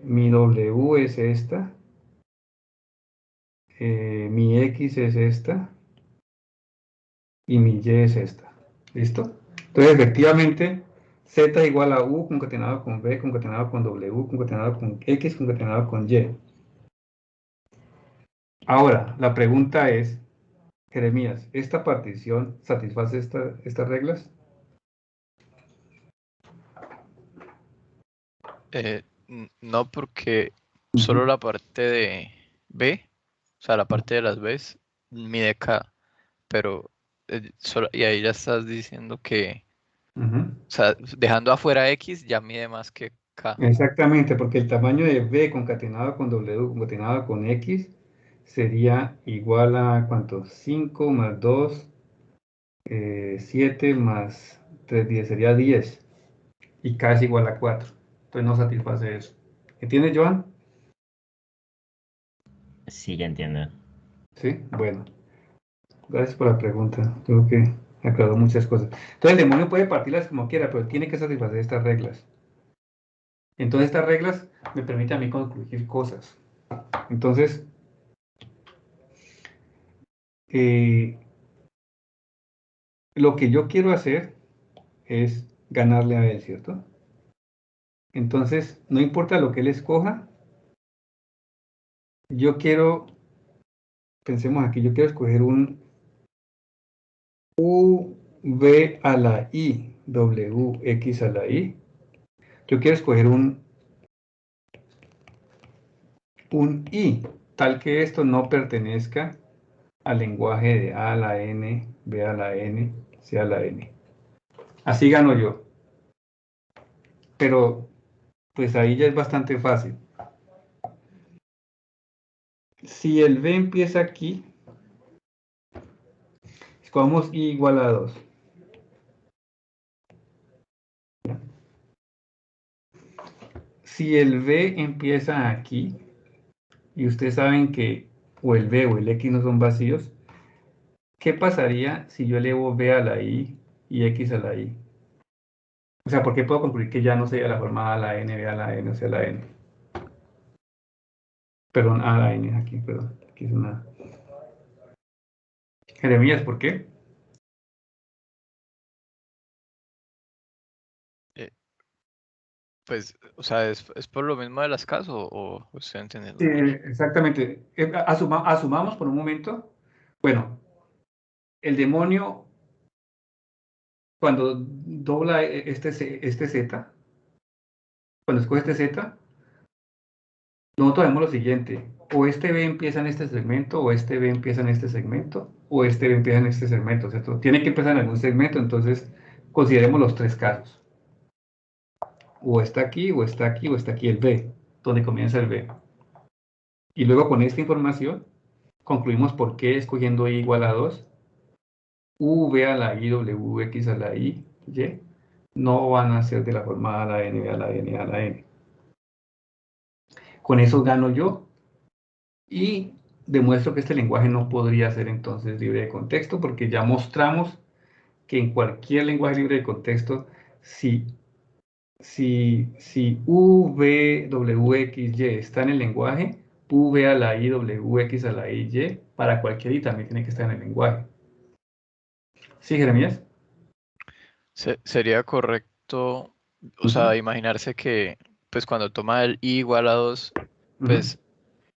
mi W es esta, mi X es esta y mi Y es esta. ¿Listo? Entonces efectivamente Z igual a U concatenado con V concatenado con W concatenado con X concatenado con Y. Ahora, la pregunta es, Jeremías, ¿esta partición satisface estas reglas? No, porque solo la parte de B, o sea, la parte de las Bs, mide K, pero y ahí ya estás diciendo que, Ujú. o sea, dejando afuera X ya mide más que K. Exactamente, porque el tamaño de B concatenado con W concatenado con X sería igual a, ¿cuánto? 5 más 2, 7 más 3, 10, sería 10. Y K es igual a 4. Entonces no satisface eso. ¿Entiendes, Joan? Sí, ya entiendo. Sí, bueno. Gracias por la pregunta. Creo que aclaró muchas cosas. Entonces el demonio puede partirlas como quiera, pero tiene que satisfacer estas reglas. Entonces estas reglas me permiten a mí concluir cosas. Entonces, lo que yo quiero hacer es ganarle a él, ¿cierto? Entonces, no importa lo que él escoja, yo quiero, pensemos aquí, yo quiero escoger un V a la I, W, X a la I. Yo quiero escoger un I, tal que esto no pertenezca al lenguaje de A a la N, B a la N, C a la N. Así gano yo. Pero, pues ahí ya es bastante fácil. Si el B empieza aquí, escogamos I igual a 2. Si el B empieza aquí, y ustedes saben que o el B o el X no son vacíos, ¿qué pasaría si yo elevo B a la I y X a la I? O sea, ¿por qué puedo concluir que ya no sería la forma A a la N, B a la N, o C a la N? Perdón, A a la N es aquí, perdón. Aquí es una... Jeremías, ¿por qué? Pues, o sea, ¿es por lo mismo de las casas o estoy entendiendo Sí, mal? exactamente. Asumamos por un momento, bueno, el demonio, cuando dobla este Z, cuando escoge este Z, nosotros vemos lo siguiente, o este B empieza en este segmento, o este B empieza en este segmento, o este B empieza en este segmento, ¿cierto? Tiene que empezar en algún segmento, entonces consideremos los tres casos. O está aquí, o está aquí, o está aquí el B, donde comienza el B. Y luego con esta información concluimos por qué escogiendo I igual a 2, V a la I, W, X a la I, Y, no van a ser de la forma A a la N, B a la N, A a la N. Con eso gano yo y demuestro que este lenguaje no podría ser entonces libre de contexto, porque ya mostramos que en cualquier lenguaje libre de contexto, si U, V, W, X, Y está en el lenguaje, V a la I, W, X a la I, Y, para cualquier I también tiene que estar en el lenguaje. ¿Sí, Jeremías? Sería correcto, o sea, imaginarse que, pues cuando toma el I igual a 2, pues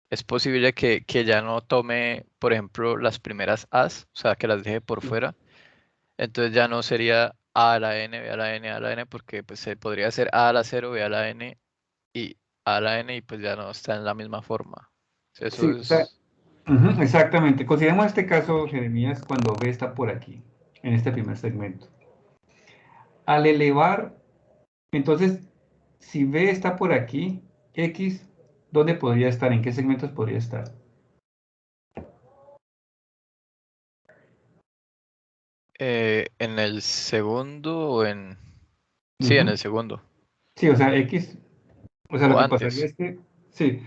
es posible que ya no tome, por ejemplo, las primeras A's, o sea, que las deje por fuera. Entonces ya no sería A a la N, B a la N, A a la N, porque pues se podría hacer A a la 0, B a la N y A a la N y pues ya no está en la misma forma. Sí, Eso es... exactamente. Consideremos este caso, Jeremías, cuando B está por aquí, en este primer segmento. Al elevar, entonces, si B está por aquí, X, ¿dónde podría estar? ¿En qué segmentos podría estar? en el segundo o en... Sí, en el segundo. Sí, o sea, X, o sea, lo O que pasaría antes. es que, sí,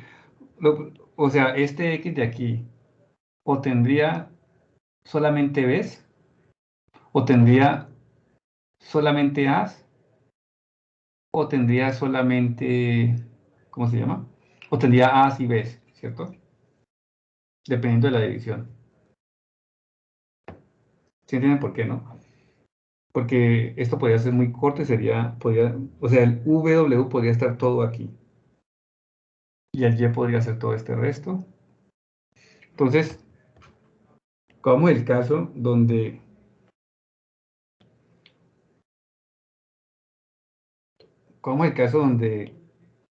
o sea, este X de aquí, o tendría solamente B's, o tendría solamente A's, o tendría solamente, ¿cómo se llama? O tendría A's y B's, ¿cierto? Dependiendo de la división. ¿Sí entienden por qué, no? Porque esto podría ser muy corto y o sea, el W podría estar todo aquí. Y el Y podría ser todo este resto. Entonces, como el caso donde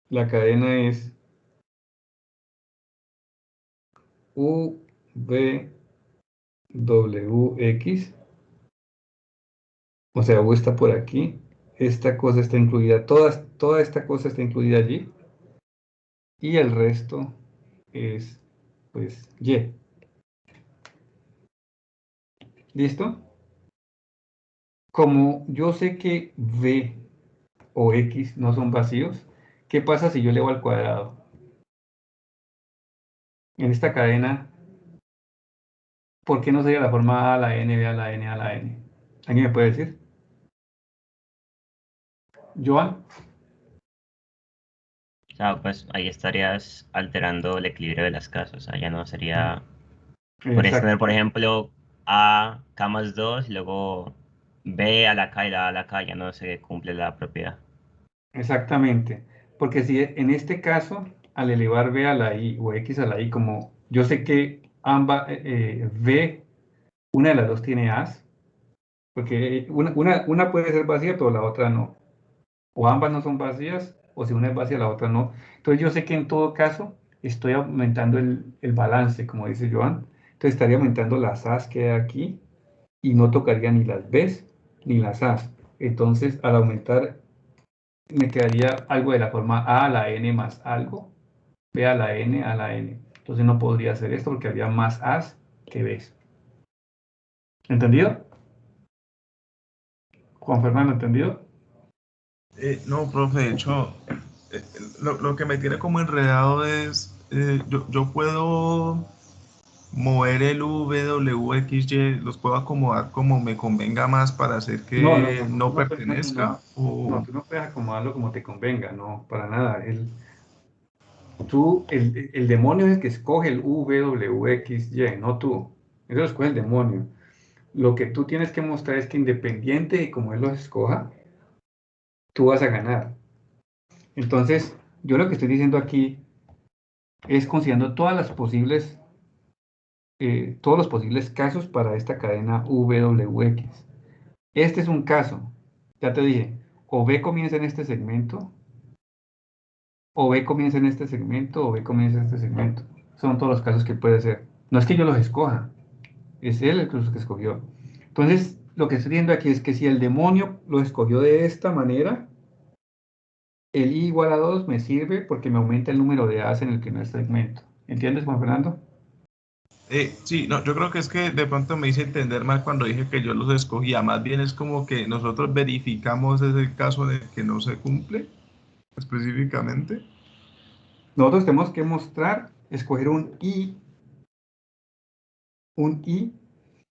la cadena es U, V, W, X, o sea, U está por aquí, esta cosa está incluida, toda esta cosa está incluida allí, y el resto es, pues, Y. ¿Listo? Como yo sé que V o X no son vacíos, ¿qué pasa si yo elevo al cuadrado? En esta cadena, ¿por qué no sería la forma A a la N, B a la N, A a la N? ¿Alguien me puede decir? Joan. O sea, pues ahí estarías alterando el equilibrio de las casas. O sea, ya no sería. Podrías tener, por Exacto. ejemplo, A, K más 2, y luego B a la K y la A a la K, ya no se cumple la propiedad. Exactamente. Porque si en este caso, al elevar b a la i o x a la i, como yo sé que ambas, b, una de las dos tiene as, porque una puede ser vacía, pero la otra no. O ambas no son vacías, o si una es vacía, la otra no. Entonces yo sé que en todo caso estoy aumentando el balance, como dice Joan. Entonces estaría aumentando las as que hay aquí y no tocaría ni las b's ni las as. Entonces al aumentar me quedaría algo de la forma a a la n más algo, b a la n a la n. Entonces no podría hacer esto porque habría más a's que b's. ¿Entendido? Juan Fernando, ¿entendido? No, profe, de hecho, lo que me tiene como enredado es, yo puedo mover el V, W, X, Y, los puedo acomodar como me convenga más para hacer No, no, que no, no, no no, pertenezca, no, o... tú no puedes acomodarlo como te convenga, no, para nada. El demonio es el que escoge el V, W, X, Y, no tú. Eso lo escoge el demonio. Lo que tú tienes que mostrar es que independiente de cómo él los escoja, tú vas a ganar. Entonces, yo lo que estoy diciendo aquí es considerando todos los posibles casos para esta cadena VWX. Este es un caso, ya te dije, o B comienza en este segmento, o B comienza en este segmento, o B comienza en este segmento. Son todos los casos que puede ser. No es que yo los escoja, es él el que escogió. Entonces, lo que estoy viendo aquí es que si el demonio lo escogió de esta manera, el i igual a 2 me sirve porque me aumenta el número de A's en el primer segmento. ¿Entiendes, Juan Fernando? Sí, no, yo creo que es que de pronto me hice entender mal cuando dije que yo los escogía, más bien es como que nosotros verificamos ese caso de que no se cumple específicamente. Nosotros tenemos que mostrar, escoger un i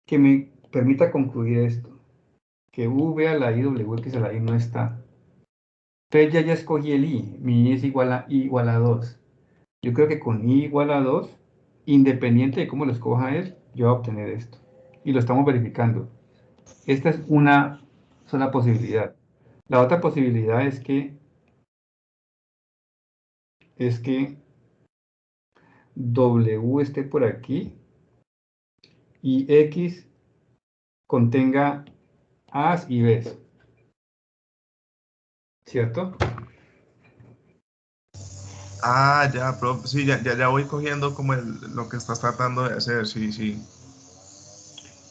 que me permita concluir esto, que v a la i, wx a la i no está. Entonces ya escogí el i, mi i es igual a i igual a 2. Yo creo que con i igual a 2, independiente de cómo lo escoja él, yo voy a obtener esto. Y lo estamos verificando. Esta es una sola posibilidad. La otra posibilidad es que W esté por aquí y X contenga A's y B's. ¿Cierto? Ah, ya, profe, sí, ya voy cogiendo como lo que estás tratando de hacer, sí, sí.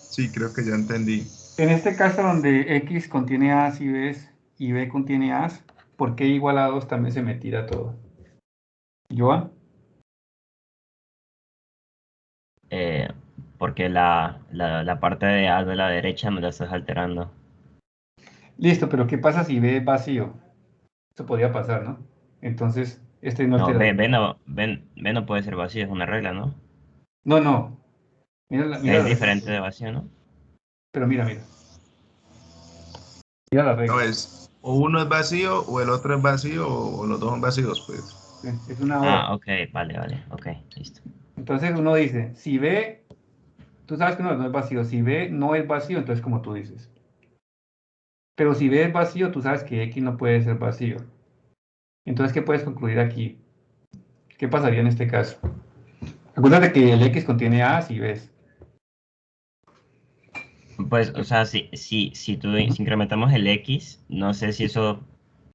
Sí, creo que ya entendí. En este caso donde X contiene A's y B's y B contiene A's, ¿por qué igual a 2 también se me tira todo? ¿Joan? Eh, Porque la parte de A de la derecha me la estás alterando. Listo, pero ¿qué pasa si B es vacío? Eso podría pasar, ¿no? Entonces, este no No, altera. B no puede ser vacío, es una regla, ¿no? No, no. Mira mira Es la regla. diferente de vacío, ¿no? Pero mira. Mira la No, regla. es o uno es vacío o el otro es vacío o los dos son vacíos, pues. Es una Ah, OR. ok, vale, ok, listo. Entonces uno dice, si B, tú sabes que no es vacío. Si B no es vacío, entonces como tú dices. Pero si B es vacío, tú sabes que X no puede ser vacío. Entonces, ¿qué puedes concluir aquí? ¿Qué pasaría en este caso? Acuérdate que el X contiene A's y B's. Pues, o sea, si incrementamos el X, no sé si eso,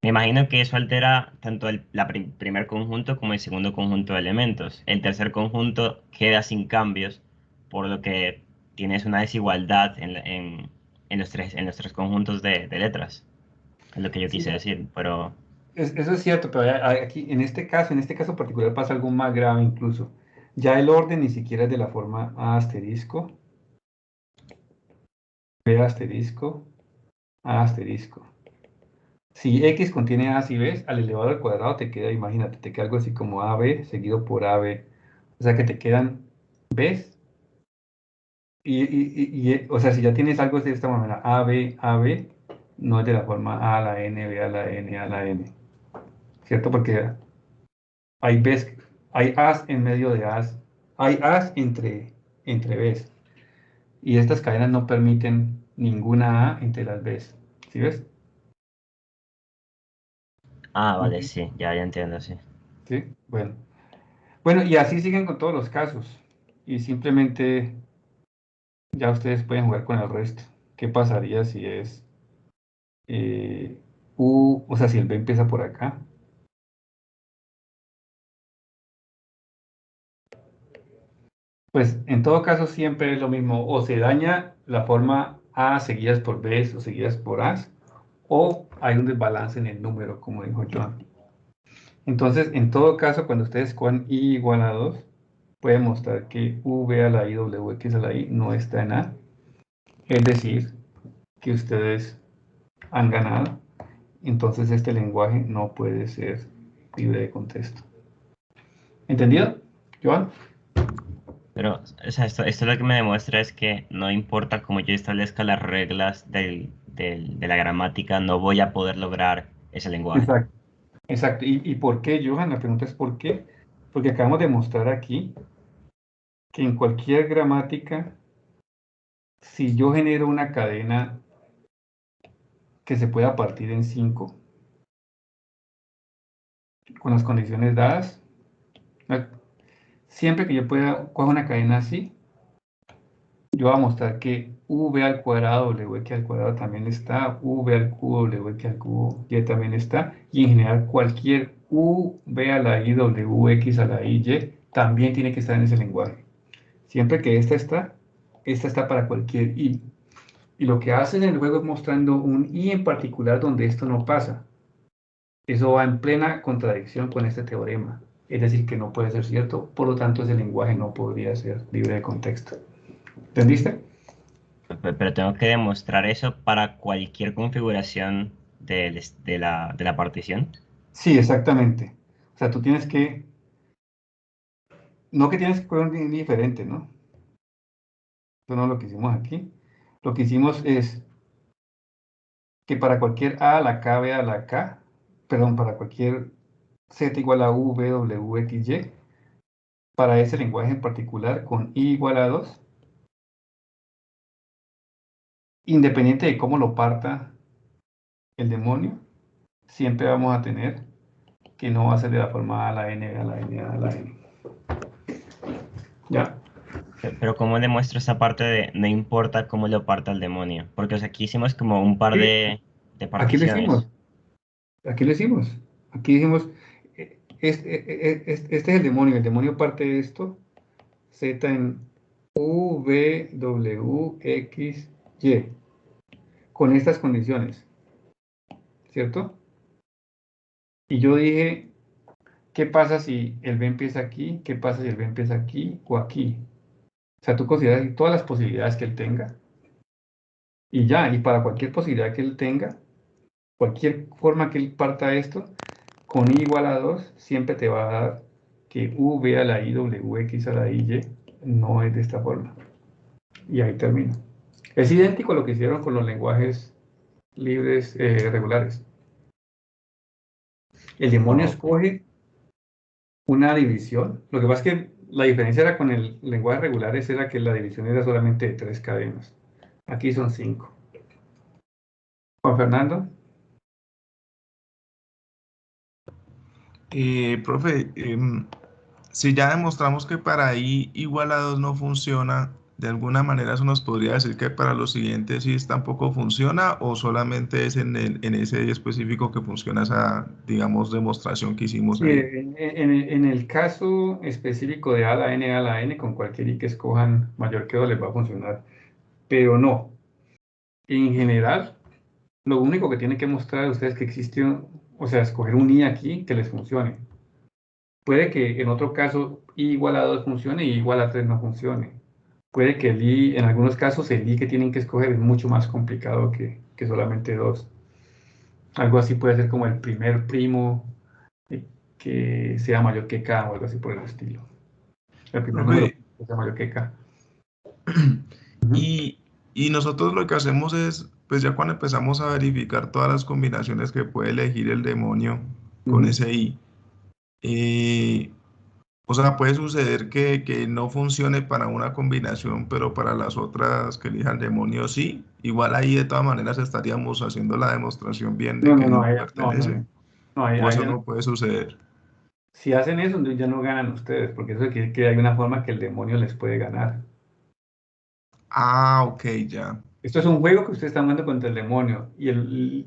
me imagino que eso altera tanto el primer conjunto como el segundo conjunto de elementos. El tercer conjunto queda sin cambios, por lo que tienes una desigualdad en los tres conjuntos de letras. Es lo que yo Sí, quise decir, pero eso es cierto, pero aquí, en este caso particular pasa algo más grave incluso. Ya el orden ni siquiera es de la forma A asterisco, B asterisco, A asterisco. Si X contiene A y B, al elevado al cuadrado te queda, imagínate, te queda algo así como AB seguido por AB. O sea que te quedan B's O sea, si ya tienes algo de esta manera, A, B, no es de la forma A a la N, B a la N, A a la N, ¿cierto? Porque hay Bs, hay As en medio de As, hay As entre Bs, y estas cadenas no permiten ninguna A entre las Bs, ¿sí ves? Ah, vale, Ujú. sí, ya entiendo, sí. ¿Sí? Bueno. Bueno, y así siguen con todos los casos, y simplemente ya ustedes pueden jugar con el resto. ¿Qué pasaría si es U, o sea, si el B empieza por acá? Pues en todo caso siempre es lo mismo, o se daña la forma A seguidas por B o seguidas por A, o hay un desbalance en el número, como dijo John. Entonces, en todo caso, cuando ustedes con I igual a 2, pueden mostrar que V a la I, WX a la I no está en A, es decir, que ustedes han ganado. Entonces este lenguaje no puede ser libre de contexto. ¿Entendido, Joan? Pero, o sea, esto lo que me demuestra es que no importa cómo yo establezca las reglas de la gramática, no voy a poder lograr ese lenguaje. Exacto. Exacto. ¿Y por qué, Johan? La pregunta es ¿por qué? Porque acabamos de mostrar aquí que en cualquier gramática, si yo genero una cadena que se pueda partir en 5, con las condiciones dadas, siempre que yo pueda coger una cadena así, yo voy a mostrar que v al cuadrado, wx al cuadrado también está, v al cubo, wx al cubo, y también está, y en general cualquier v a la i, wx a la i, y también tiene que estar en ese lenguaje. Siempre que esta está para cualquier i. Y lo que hace en el juego es mostrando un i en particular donde esto no pasa. Eso va en plena contradicción con este teorema. Es decir, que no puede ser cierto, por lo tanto ese lenguaje no podría ser libre de contexto. ¿Entendiste? Pero tengo que demostrar eso para cualquier configuración de la partición. Sí, exactamente. O sea, tú tienes que, no que tienes que poner un diferente, ¿no? Eso no es lo que hicimos aquí. Lo que hicimos es que para cualquier A a la K, B a la K, perdón, para cualquier Z igual a U, V, W, X, Y, para ese lenguaje en particular, con I igual a 2, independiente de cómo lo parta el demonio, siempre vamos a tener que no va a ser de la forma A a la N, a la N, a la N. ¿Ya? Pero ¿cómo demuestro esa parte de no importa cómo lo parta el demonio? Porque o sea, aquí hicimos como un par Sí, de aquí lo particiones. hicimos. Aquí lo hicimos. Aquí dijimos, este es el demonio parte de esto, Z en U, V, W, X, Y, con estas condiciones, ¿cierto? Y yo dije, ¿qué pasa si el B empieza aquí? ¿Qué pasa si el B empieza aquí o aquí? O sea, tú consideras todas las posibilidades que él tenga. Y ya, y para cualquier posibilidad que él tenga, cualquier forma que él parta esto, con i igual a 2, siempre te va a dar que v a la i, w, x a la i, y no es de esta forma. Y ahí termina. Es idéntico a lo que hicieron con los lenguajes libres regulares. El demonio Ok. escoge una división. Lo que pasa es que la diferencia era con el lenguaje regulares era que la división era solamente de 3 cadenas. Aquí son 5. Juan Fernando. Profe, si ya demostramos que para i igual a 2 no funciona, de alguna manera eso nos podría decir que para los siguientes sí tampoco funciona o solamente es en ese específico que funciona esa, digamos, demostración que hicimos Sí, ahí. en el caso específico de a la n, con cualquier i que escojan mayor que 2 les va a funcionar. Pero no. En general, lo único que tienen que mostrar a ustedes es que existe, o sea, escoger un i aquí que les funcione. Puede que en otro caso i igual a 2 funcione y i igual a 3 no funcione. Puede que el i, en algunos casos, el i que tienen que escoger es mucho más complicado que solamente 2. Algo así puede ser como el primer primo que sea mayor que k o algo así por el estilo. El primer número Profe, que sea mayor que k. Y nosotros lo que hacemos es, pues ya cuando empezamos a verificar todas las combinaciones que puede elegir el demonio con ese I, o sea, puede suceder que no funcione para una combinación, pero para las otras que elija el demonio sí. Igual ahí de todas maneras estaríamos haciendo la demostración bien de que no pertenece. O eso no puede suceder. Si hacen eso, entonces ya no ganan ustedes, porque eso quiere decir que hay una forma que el demonio les puede ganar. Ah, ok, ya. Esto es un juego que ustedes están jugando contra el demonio. Y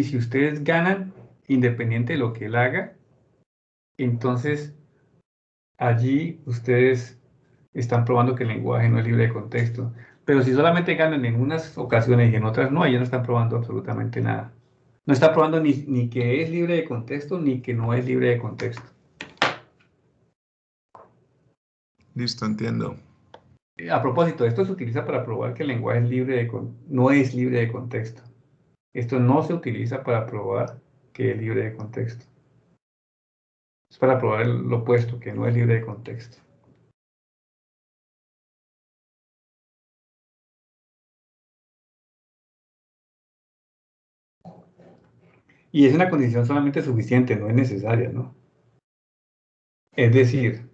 si ustedes ganan, independiente de lo que él haga, entonces allí ustedes están probando que el lenguaje no es libre de contexto. Pero si solamente ganan en unas ocasiones y en otras no, ya no están probando absolutamente nada. No está probando ni que es libre de contexto, ni que no es libre de contexto. Listo, entiendo. A propósito, esto se utiliza para probar que el lenguaje es no es libre de contexto. Esto no se utiliza para probar que es libre de contexto. Es para probar lo opuesto, que no es libre de contexto. Y es una condición solamente suficiente, no es necesaria, ¿no? Es decir,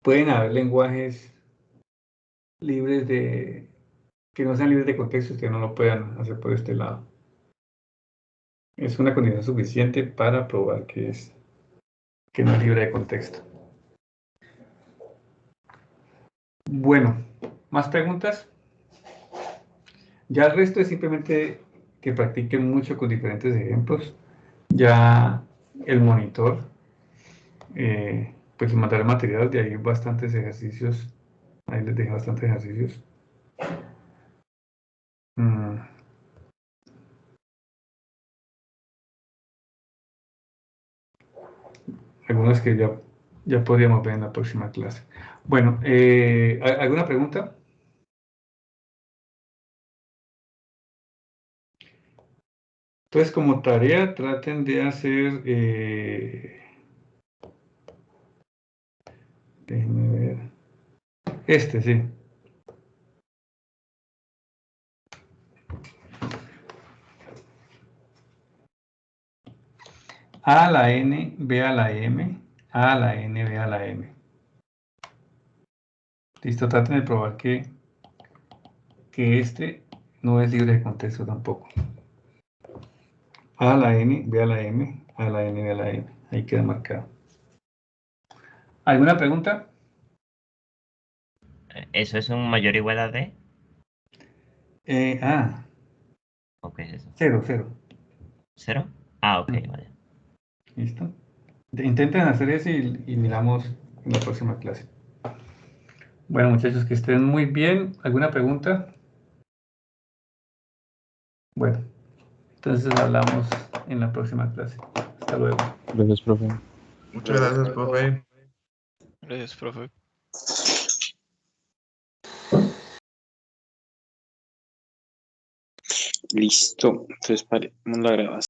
pueden haber lenguajes libres que no sean libres de contexto, que no lo puedan hacer por este lado. Es una condición suficiente para probar que no es libre de contexto. Bueno, ¿más preguntas? Ya el resto es simplemente que practiquen mucho con diferentes ejemplos. Ya el monitor, pues mandaré material, de ahí bastantes ejercicios. Ahí les dejé bastantes ejercicios. Algunos que ya podríamos ver en la próxima clase. Bueno, ¿alguna pregunta? Entonces, como tarea, traten de hacer, déjenme ver, sí. A a la N, B a la M, A a la N, B a la M. Listo, traten de probar que este no es libre de contexto tampoco. A a la N, B a la M, A a la N, B a la M. Ahí queda marcado. ¿Alguna pregunta? ¿Eso es un mayor o igual a D? ¿O qué es eso? 0, 0. ¿Cero? Ah, ok, vale. ¿Listo? Intenten hacer eso y miramos en la próxima clase. Bueno, muchachos, que estén muy bien. ¿Alguna pregunta? Bueno, entonces hablamos en la próxima clase. Hasta luego. Gracias, profe. Muchas gracias, profe. Gracias, profe. Listo. Entonces, paremos la grabación.